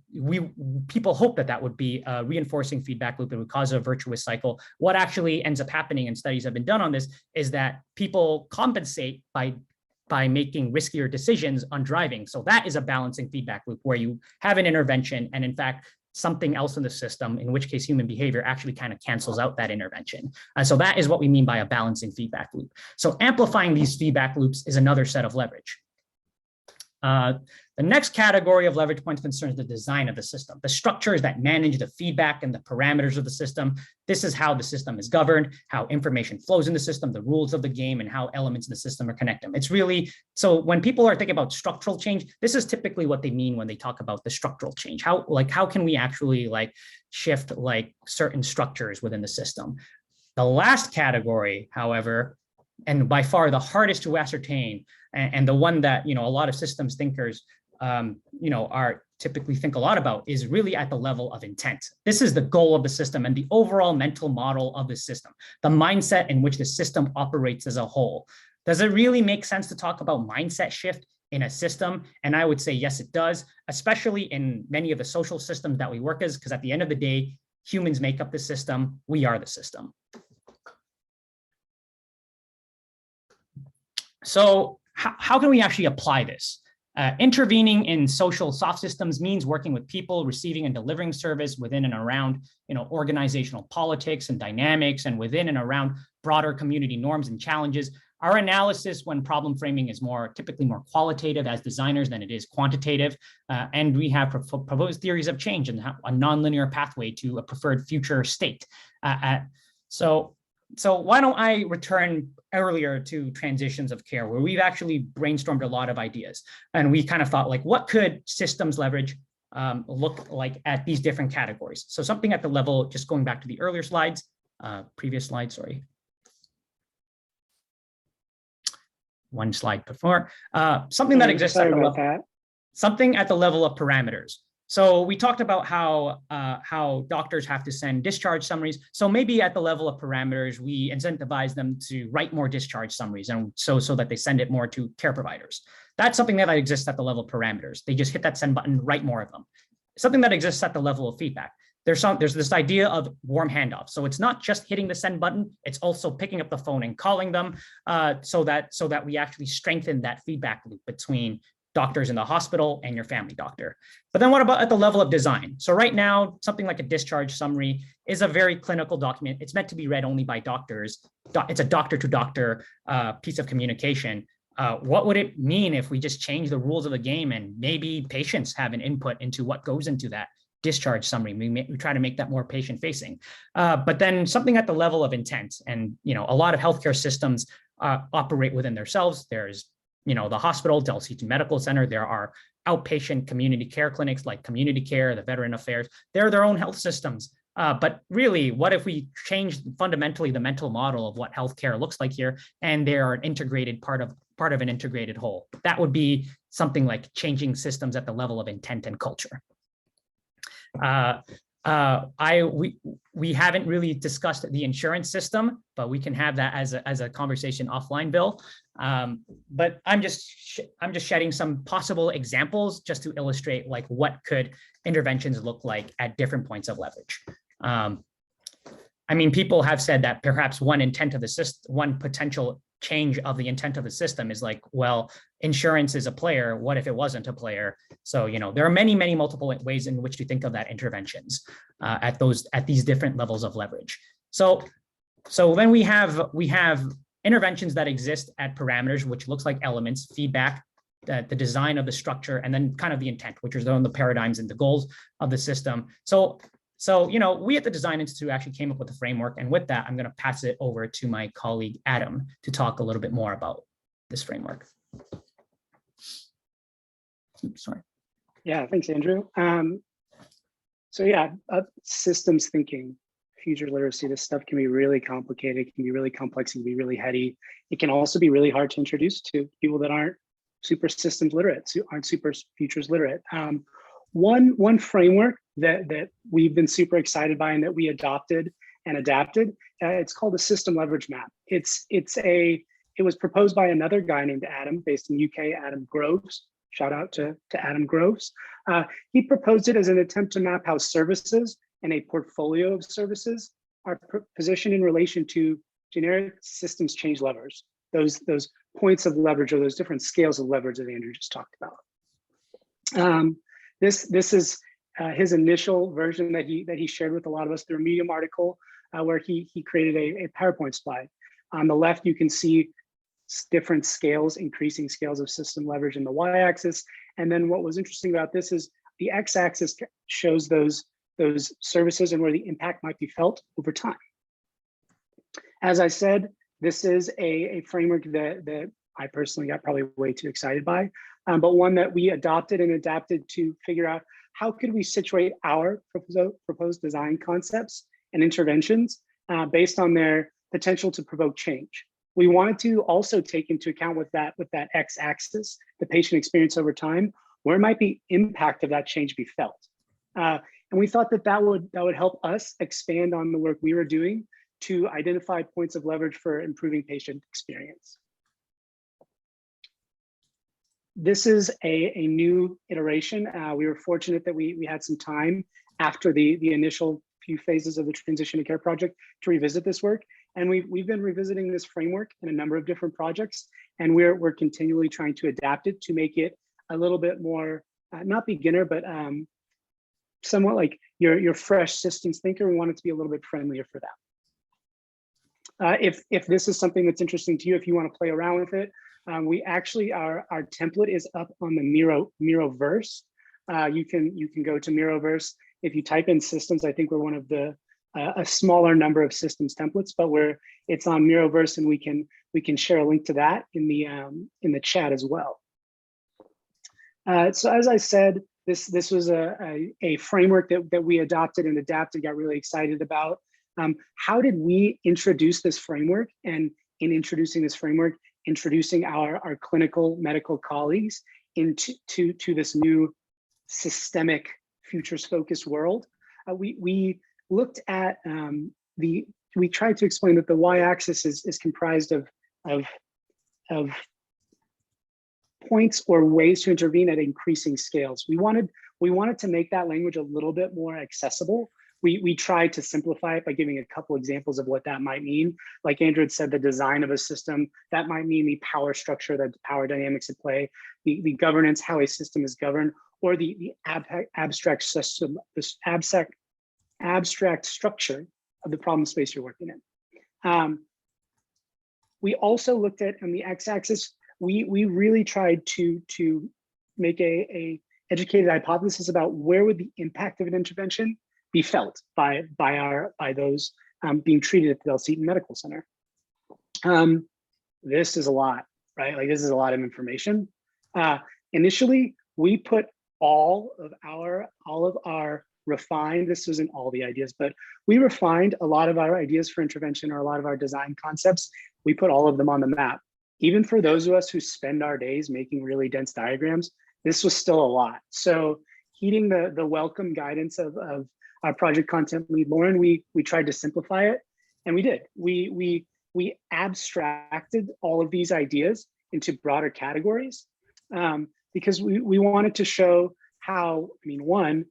Speaker 3: people hope that would be a reinforcing feedback loop and would cause a virtuous cycle. What actually ends up happening, and studies have been done on this, is that people compensate by making riskier decisions on driving. So that is a balancing feedback loop where you have an intervention, and in fact, something else in the system, in which case human behavior actually kind of cancels out that intervention. So that is what we mean by a balancing feedback loop. So amplifying these feedback loops is another set of leverage. The next category of leverage points concerns the design of the system, the structures that manage the feedback and the parameters of the system. This is how the system is governed, how information flows in the system, the rules of the game, and how elements in the system are connected. It's really, so when people are thinking about structural change, this is typically what they mean when they talk about the structural change. How can we actually shift certain structures within the system? The last category, however, and by far the hardest to ascertain, and the one that a lot of systems thinkers are typically think a lot about, is really at the level of intent. This is the goal of the system and the overall mental model of the system, the mindset in which the system operates as a whole. Does it really make sense to talk about mindset shift in a system? And I would say yes, it does, especially in many of the social systems that we work as, because at the end of the day, humans make up the system. We are the system. So how can we actually apply this? Intervening in social soft systems means working with people, receiving and delivering service within and around, organizational politics and dynamics, and within and around broader community norms and challenges. Our analysis when problem framing is typically more qualitative as designers than it is quantitative. And we have proposed theories of change and a nonlinear pathway to a preferred future state. So why don't I return earlier to transitions of care, where we've actually brainstormed a lot of ideas. And we kind of thought, what could systems leverage look like at these different categories? So something at the level, just going back to the earlier slides, previous slide, sorry. One slide before. Something that exists at the level, something at the level of parameters. So we talked about how doctors have to send discharge summaries. So maybe at the level of parameters, we incentivize them to write more discharge summaries, and so that they send it more to care providers. That's something that exists at the level of parameters. They just hit that send button, write more of them. Something that exists at the level of feedback. There's this idea of warm handoff. So it's not just hitting the send button, it's also picking up the phone and calling them so that we actually strengthen that feedback loop between doctors in the hospital and your family doctor. But then what about at the level of design? So right now, something like a discharge summary is a very clinical document. It's meant to be read only by doctors. It's a doctor-to-doctor piece of communication. What would it mean if we just change the rules of the game and maybe patients have an input into what goes into that discharge summary? We try to make that more patient-facing. But then something at the level of intent, and a lot of healthcare systems operate within themselves. There's the hospital, Del City Medical Center, there are outpatient community care clinics like community care, the Veteran Affairs. They're their own health systems. But really, what if we change fundamentally the mental model of what healthcare looks like here, and they are an integrated part of an integrated whole? That would be something like changing systems at the level of intent and culture. We haven't really discussed the insurance system, but we can have that as a conversation offline, Bill. But I'm just shedding some possible examples just to illustrate like what could interventions look like at different points of leverage. I mean, people have said that perhaps one potential change of the intent of the system is like, well, insurance is a player. What if it wasn't a player? So, there are many, many multiple ways in which to think of that interventions at these different levels of leverage. So then we have interventions that exist at parameters, which looks like elements, feedback, the design of the structure, and then kind of the intent, which are the paradigms and the goals of the system. So, we at the Design Institute actually came up with a framework. And with that, I'm going to pass it over to my colleague, Adam, to talk a little bit more about this framework. Oops, sorry.
Speaker 2: Yeah, thanks, Andrew. Systems thinking, future literacy, this stuff can be really complicated, it can be really complex, it can be really heady. It can also be really hard to introduce to people that aren't super systems literate, aren't super futures literate. One framework that we've been super excited by and that we adopted and adapted, it's called a system leverage map. It was proposed by another guy named Adam, based in UK, Adam Groves. Shout out to Adam Groves. He proposed it as an attempt to map how services and a portfolio of services are positioned in relation to generic systems change levers. Those points of leverage, or those different scales of leverage that Andrew just talked about. This is his initial version that he shared with a lot of us through a Medium article, where he created a PowerPoint slide. On the left, you can see different scales, increasing scales of system leverage in the y-axis. And then what was interesting about this is the x-axis shows those services and where the impact might be felt over time. As I said, this is a framework that I personally got probably way too excited by, but one that we adopted and adapted to figure out how could we situate our proposed design concepts and interventions based on their potential to provoke change. We wanted to also take into account with that x-axis, the patient experience over time, where might the impact of that change be felt. And we thought that would help us expand on the work we were doing to identify points of leverage for improving patient experience. This is a new iteration. We were fortunate that we had some time after the initial few phases of the Transition to Care project to revisit this work. And we've been revisiting this framework in a number of different projects, and we're continually trying to adapt it to make it a little bit more, not beginner, but somewhat like your fresh systems thinker. We want it to be a little bit friendlier for that. If this is something that's interesting to you, if you want to play around with it, we actually, our template is up on the Miroverse. You can go to Miroverse. If you type in systems, I think we're one of a smaller number of systems templates, but it's on Miroverse, and we can share a link to that in the chat as well. So as I said, this was a framework that we adopted and adapted, got really excited about. How did we introduce this framework? And in introducing this framework, introducing our clinical medical colleagues into this new systemic futures focused world. We looked at we tried to explain that the y-axis is comprised of points or ways to intervene at increasing scales. We wanted to make that language a little bit more accessible. We tried to simplify it by giving a couple examples of what that might mean. Like Andrew had said, the design of a system, that might mean the power structure, the power dynamics at play, the governance, how a system is governed, or the abstract system, this abstract structure of the problem space you're working in. We also looked at, on the x-axis, we really tried to make a educated hypothesis about where would the impact of an intervention be felt by those being treated at the Del Seton Medical Center. This is a lot, right? Like, this is a lot of information. Initially, we put all of our refined, this isn't all the ideas, but we refined a lot of our ideas for intervention or a lot of our design concepts. We put all of them on the map. Even for those of us who spend our days making really dense diagrams, this was still a lot. So heeding the welcome guidance of our project content lead, Lauren, we tried to simplify it, and we did. We abstracted all of these ideas into broader categories because we wanted to show how, I mean, one,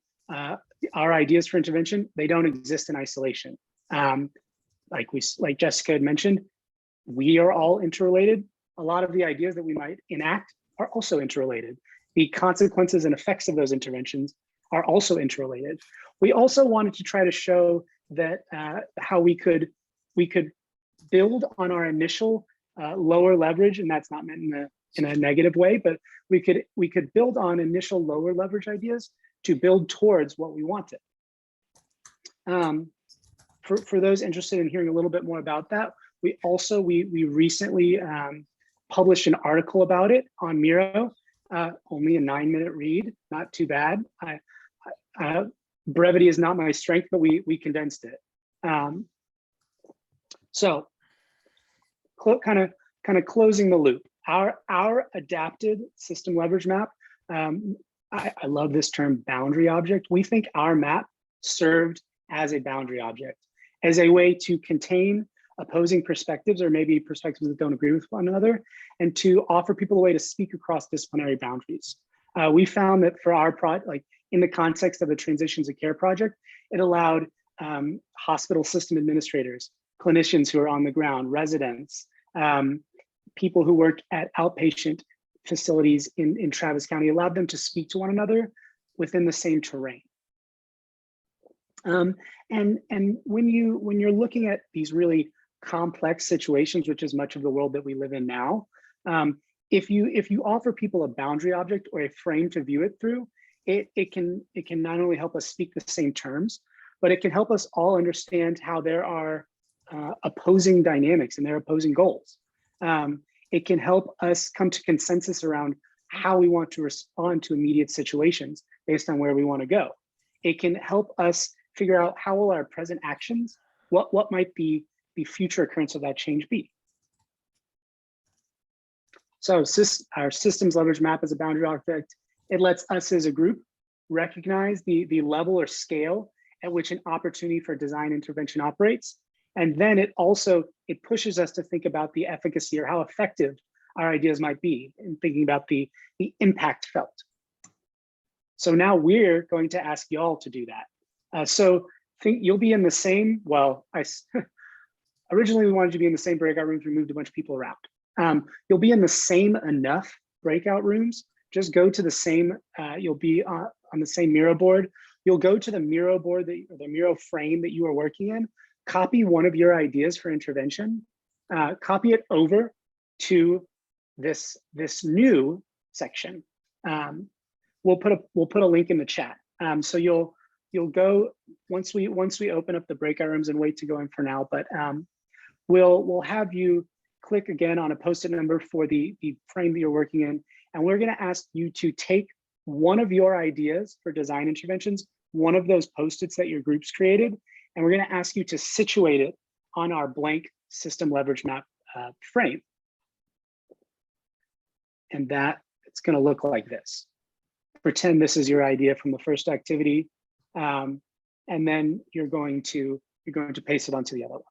Speaker 2: our ideas for intervention, they don't exist in isolation. Like Jessica had mentioned, we are all interrelated. A lot of the ideas that we might enact are also interrelated. The consequences and effects of those interventions are also interrelated. We also wanted to try to show that how we could build on our initial lower leverage, and that's not meant in a negative way, but we could build on initial lower leverage ideas to build towards what we wanted. For those interested in hearing a little bit more about that, we recently published an article about it on Miro, only a 9-minute read, not too bad. Brevity is not my strength, but we condensed it. So kind of closing the loop, our adapted system leverage map, I love this term, boundary object. We think our map served as a boundary object, as a way to contain opposing perspectives, or maybe perspectives that don't agree with one another, and to offer people a way to speak across disciplinary boundaries. We found that for our project, like in the context of the Transitions of Care project, it allowed hospital system administrators, clinicians who are on the ground, residents, people who work at outpatient facilities in Travis County, allowed them to speak to one another within the same terrain. And when you're looking at these really complex situations, which is much of the world that we live in now, if you offer people a boundary object or a frame to view it through, it can not only help us speak the same terms, but it can help us all understand how there are opposing dynamics and their opposing goals. It can help us come to consensus around how we want to respond to immediate situations based on where we want to go. It can help us figure out how will our present actions, what might be the future occurrence of that change be. So our systems leverage map is a boundary object. It lets us as a group recognize the level or scale at which an opportunity for design intervention operates. And then it pushes us to think about the efficacy or how effective our ideas might be in thinking about the impact felt. So now we're going to ask y'all to do that. So think you'll be in the same, well, originally we wanted you to be in the same breakout rooms, we moved a bunch of people around. You'll be in the same enough breakout rooms, just go to the same, you'll be on the same Miro board. You'll go to the Miro board, the Miro frame that you are working in, copy one of your ideas for intervention, copy it over to this new section. We'll put a link in the chat. So you'll go once we open up the breakout rooms, and wait to go in for now, but we'll have you click again on a post-it number for the frame that you're working in, and we're going to ask you to take one of your ideas for design interventions, one of those post-its that your group's created, and we're going to ask you to situate it on our blank system leverage map frame. And that it's going to look like this. Pretend this is your idea from the first activity, and then you're going to paste it onto the other one.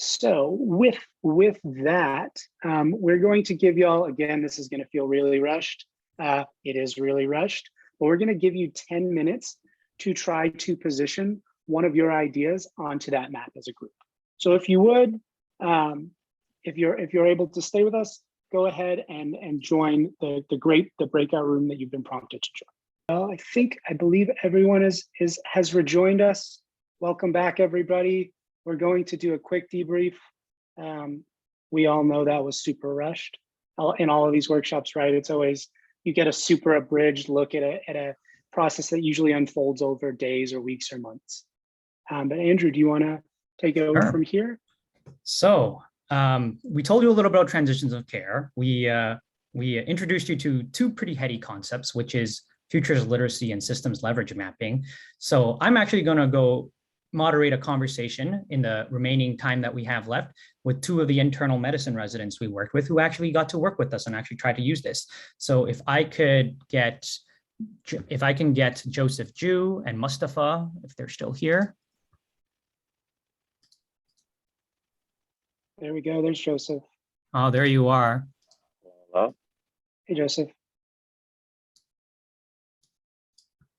Speaker 2: So with that, we're going to give y'all, again, this is going to feel really rushed. It is really rushed, but we're going to give you 10 minutes to try to position one of your ideas onto that map as a group. So if you would, if you're able to stay with us, go ahead and join the breakout room that you've been prompted to join. Well, I believe everyone has rejoined us. Welcome back, everybody. We're going to do a quick debrief. We all know that was super rushed in all of these workshops, right? It's always, you get a super abridged look at a process that usually unfolds over days or weeks or months. But Andrew, do you want to take it over from here?
Speaker 3: So we told you a little about transitions of care. We we introduced you to two pretty heady concepts, which is futures literacy and systems leverage mapping. So I'm actually going to go moderate a conversation in the remaining time that we have left with two of the internal medicine residents we worked with who actually got to work with us and actually try to use this. So if I can get Joseph Ju and Mustafa, if they're still here.
Speaker 2: There we go. There's Joseph.
Speaker 3: Oh, there you are.
Speaker 7: Hello.
Speaker 2: Hey, Joseph.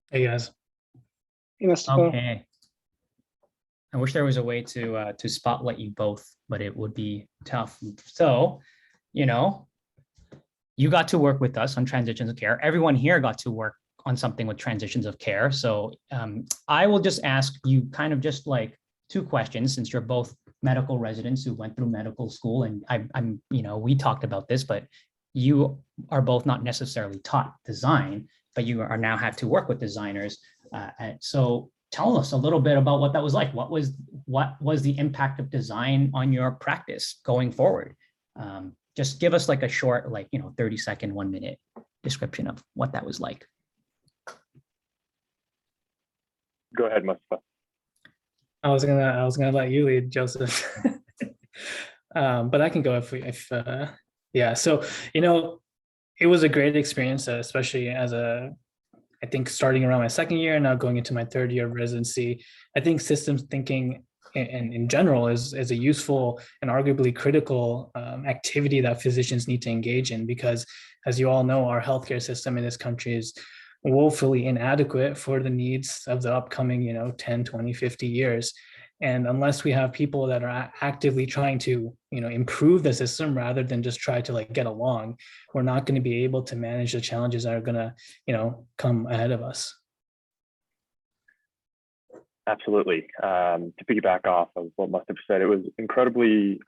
Speaker 8: Hey guys.
Speaker 2: Hey, Mustafa.
Speaker 3: Okay. I wish there was a way to spotlight you both, but it would be tough. So, you know, you got to work with us on transitions of care. Everyone here got to work on something with transitions of care. So I will just ask you kind of just like two questions, since you're both medical residents who went through medical school, and I'm, you know, we talked about this, but you are both not necessarily taught design, but you are now have to work with designers. So tell us a little bit about what that was like. What was the impact of design on your practice going forward? Just give us like a short, 30-second, 1 minute description of what that was like.
Speaker 7: Go ahead, Mustafa.
Speaker 8: I was gonna let you lead, Joseph. But I can go if yeah. So, you know, it was a great experience, especially as I think starting around my second year and now going into my third year of residency. I think systems thinking in general is a useful and arguably critical activity that physicians need to engage in, because as you all know, our healthcare system in this country is woefully inadequate for the needs of the upcoming 10, 20, 50 years. And unless we have people that are actively trying to improve the system rather than just try to get along, we're not going to be able to manage the challenges that are going to come ahead of us.
Speaker 7: Absolutely. To piggyback off of what Mustafa said, it was incredibly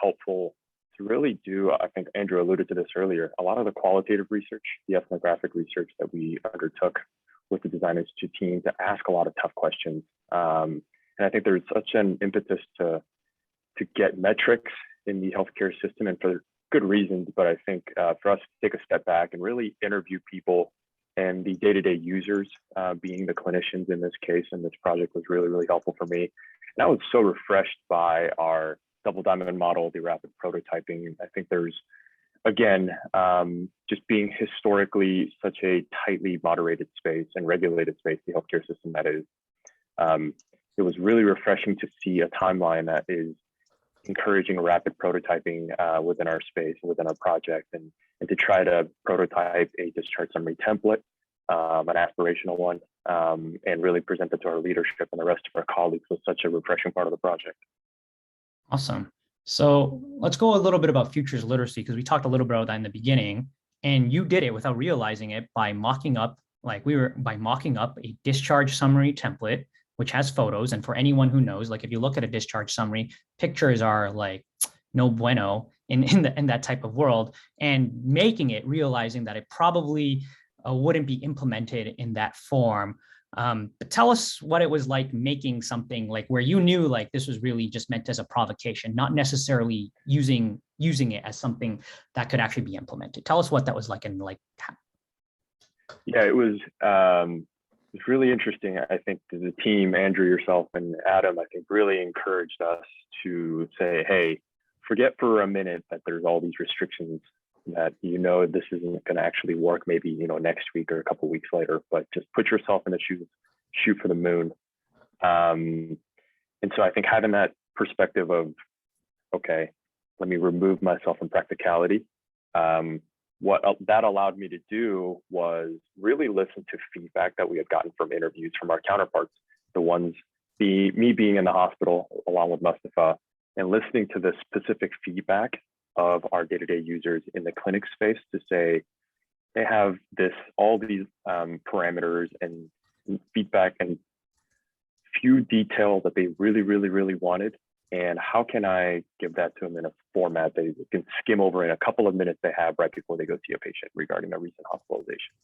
Speaker 7: helpful to really do, I think Andrew alluded to this earlier, a lot of the qualitative research, the ethnographic research that we undertook with the Design Institute team to ask a lot of tough questions. And I think there's such an impetus to get metrics in the healthcare system, and for good reasons. But I think for us to take a step back and really interview people and the day-to-day users, being the clinicians in this case, and this project was really, really helpful for me. And I was so refreshed by our double diamond model, the rapid prototyping. I think there's, again, just being historically such a tightly moderated space and regulated space, the healthcare system that is, it was really refreshing to see a timeline that is encouraging rapid prototyping within our space, within our project, and to try to prototype a discharge summary template, an aspirational one, and really present it to our leadership and the rest of our colleagues was such a refreshing part of the project.
Speaker 3: Awesome. So let's go a little bit about futures literacy, because we talked a little bit about that in the beginning, and you did it without realizing it by mocking up a discharge summary template, which has photos. And for anyone who knows, if you look at a discharge summary, pictures are no bueno in that type of world, and making it, realizing that it probably wouldn't be implemented in that form. But tell us what it was like making something where you knew this was really just meant as a provocation, not necessarily using it as something that could actually be implemented. Tell us what that was like and
Speaker 7: Yeah, it was really interesting. I think the team, Andrew, yourself, and Adam, I think really encouraged us to say, hey, forget for a minute that there's all these restrictions, that this isn't going to actually work maybe next week or a couple of weeks later, but just put yourself in the shoes, shoot for the moon. And so I think having that perspective of, okay, let me remove myself from practicality. What that allowed me to do was really listen to feedback that we had gotten from interviews from our counterparts, the ones, me being in the hospital along with Mustafa, and listening to the specific feedback of our day-to-day users in the clinic space to say, they have all these parameters and feedback and few details that they really, really, really wanted. And how can I give that to them in a format that they can skim over in a couple of minutes they have right before they go see a patient regarding a recent hospitalization?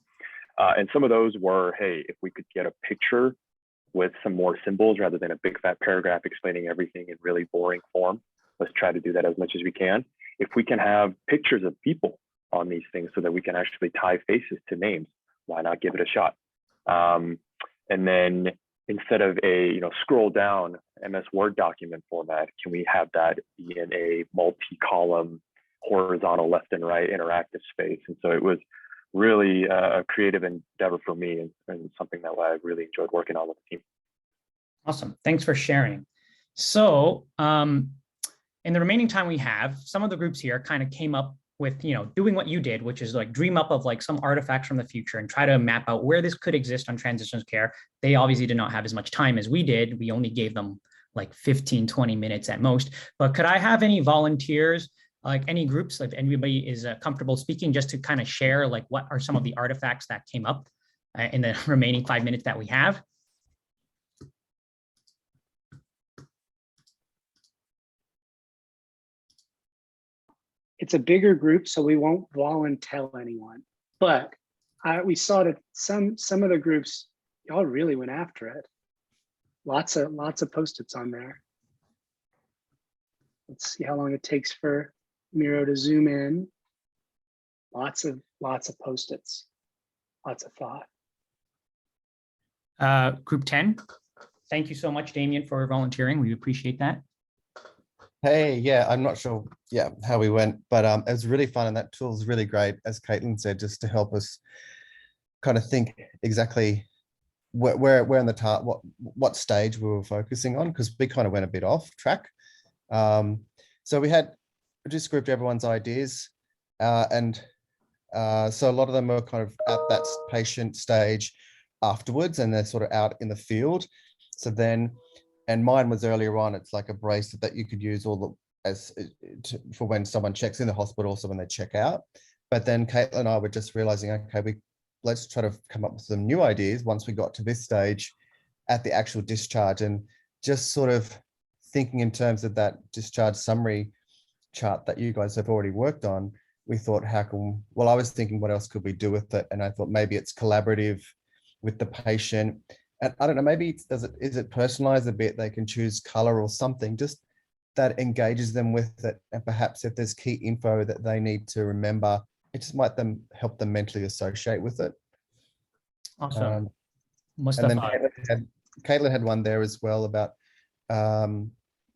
Speaker 7: And some of those were, hey, if we could get a picture with some more symbols rather than a big fat paragraph explaining everything in really boring form, let's try to do that as much as we can. If we can have pictures of people on these things so that we can actually tie faces to names. Why not give it a shot? And then instead of a scroll down MS Word document format, can we have that be in a multi-column, horizontal left and right interactive space? And so it was really a creative endeavor for me, and something that I really enjoyed working on with the team.
Speaker 3: Awesome. Thanks for sharing. So in the remaining time we have, some of the groups here kind of came up with, doing what you did, which is like dream up of like some artifacts from the future and try to map out where this could exist on transitions care. They obviously did not have as much time as we did. We only gave them like 15, 20 minutes at most. But could I have any volunteers, like any groups, if anybody is comfortable speaking, just to kind of share like what are some of the artifacts that came up in the remaining 5 minutes that we have?
Speaker 2: It's a bigger group, so we won't volunteer anyone. But we saw that some of the groups, y'all really went after it. Lots of Post-its on there. Let's see how long it takes for Miro to zoom in. Lots of Post-its. Lots of thought.
Speaker 3: Group 10. Thank you so much, Damien, for volunteering. We appreciate that.
Speaker 9: Hey, yeah, I'm not sure, how we went, but it was really fun, and that tool is really great, as Caitlin said, just to help us kind of think exactly where in the what stage we were focusing on, because we kind of went a bit off track. So we just grouped everyone's ideas, and so a lot of them were kind of at that patient stage afterwards, and they're sort of out in the field. So then. And mine was earlier on. It's like a bracelet that you could use for when someone checks in the hospital, also when they check out. But then Caitlin and I were just realizing, okay, let's try to come up with some new ideas once we got to this stage at the actual discharge, and just sort of thinking in terms of that discharge summary chart that you guys have already worked on. We thought, I was thinking, what else could we do with it? And I thought maybe it's collaborative with the patient. And I don't know, maybe is it personalized a bit? They can choose color or something just that engages them with it. And perhaps if there's key info that they need to remember, it just might help them mentally associate with it.
Speaker 3: Awesome.
Speaker 9: And then Caitlin had one there as well about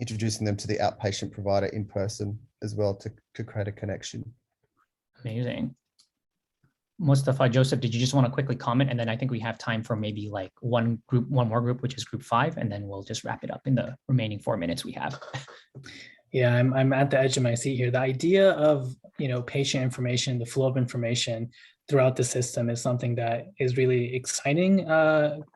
Speaker 9: introducing them to the outpatient provider in person as well to create a connection.
Speaker 3: Amazing. Mustafa, Joseph, did you just want to quickly comment? And then I think we have time for maybe like one more group, which is group 5, and then we'll just wrap it up in the remaining 4 minutes we have.
Speaker 8: Yeah, I'm at the edge of my seat here. The idea of, patient information, the flow of information throughout the system is something that is really exciting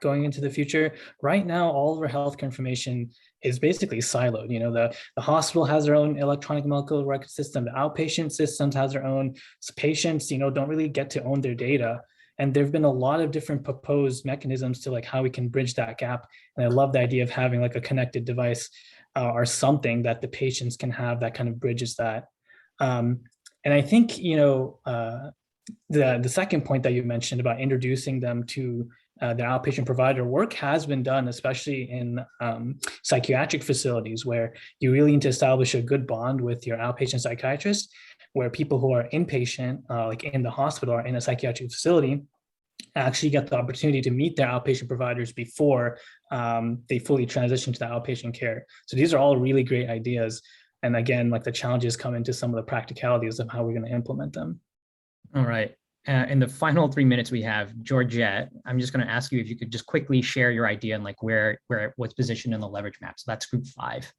Speaker 8: going into the future. Right now, all of our healthcare information is basically siloed. The hospital has their own electronic medical record system. The outpatient systems has their own. Patients, don't really get to own their data. And there've been a lot of different proposed mechanisms to like how we can bridge that gap. And I love the idea of having like a connected device or something that the patients can have that kind of bridges that. And I think, the second point that you mentioned about introducing them to the outpatient provider, work has been done, especially in psychiatric facilities, where you really need to establish a good bond with your outpatient psychiatrist, where people who are inpatient, like in the hospital or in a psychiatric facility, actually get the opportunity to meet their outpatient providers before they fully transition to the outpatient care. So these are all really great ideas. And again, like the challenges come into some of the practicalities of how we're going to implement them.
Speaker 3: All right. In the final 3 minutes we have, Georgette, I'm just going to ask you if you could just quickly share your idea and like where it was positioned in the leverage map. So that's group 5.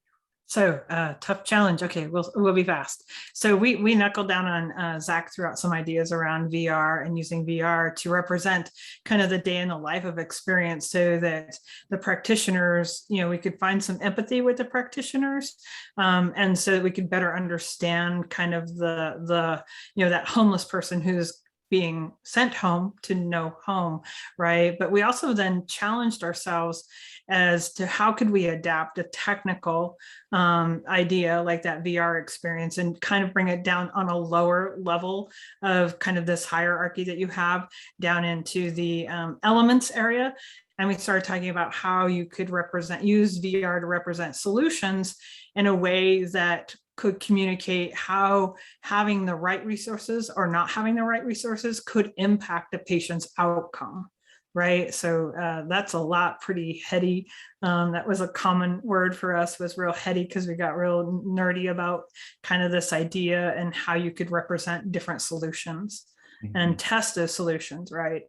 Speaker 10: So tough challenge. Okay, we'll be fast. So we knuckled down on Zach threw out some ideas around VR and using VR to represent kind of the day in the life of experience, so that the practitioners, we could find some empathy with the practitioners, and so that we could better understand kind of the that homeless person who's being sent home to no home, right? But we also then challenged ourselves as to how could we adapt a technical idea like that VR experience and kind of bring it down on a lower level of kind of this hierarchy that you have down into the elements area. And we started talking about how you could use VR to represent solutions in a way that could communicate how having the right resources or not having the right resources could impact a patient's outcome, right? So that's a lot pretty heady. That was a common word for us, was real heady, because we got real nerdy about kind of this idea and how you could represent different solutions and test those solutions, right?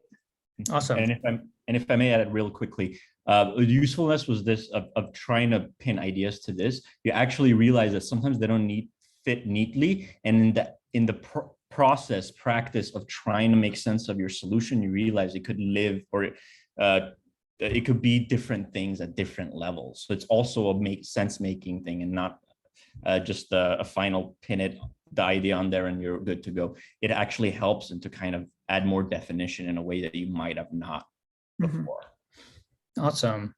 Speaker 3: Awesome.
Speaker 6: And if I may add it real quickly, the usefulness was this of trying to pin ideas to this. You actually realize that sometimes they don't fit neatly, and in the practice of trying to make sense of your solution, you realize it could live, or it could be different things at different levels. So it's also a sense making thing, and not just a final pin the idea on there and you're good to go. It actually helps and to kind of add more definition in a way that you might have not before.
Speaker 3: Awesome.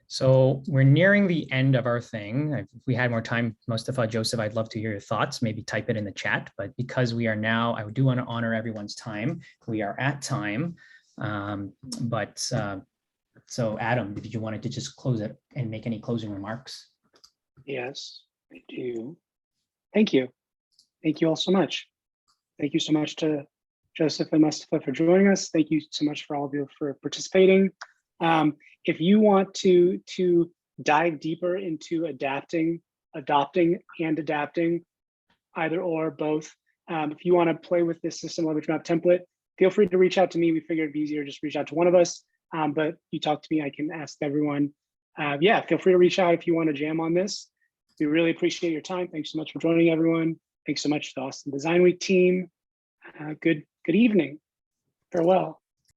Speaker 3: So we're nearing the end of our thing. If we had more time, Mustafa, Joseph, I'd love to hear your thoughts. Maybe type it in the chat. But because we are now, I do want to honor everyone's time. We are at time. So Adam, did you want to just close it and make any closing remarks?
Speaker 2: Yes, I do. Thank you. Thank you all so much. Thank you so much to Joseph and Mustafa for joining us. Thank you so much for all of you for participating. If you want to dive deeper into adopting and adapting, either or both, if you want to play with this system leverage map template, feel free to reach out to me. We figured it'd be easier just reach out to one of us. But you talk to me, I can ask everyone. Yeah, feel free to reach out if you want to jam on this. We really appreciate your time. Thanks so much for joining, everyone. Thanks so much to the Austin Design Week team. Good evening. Farewell.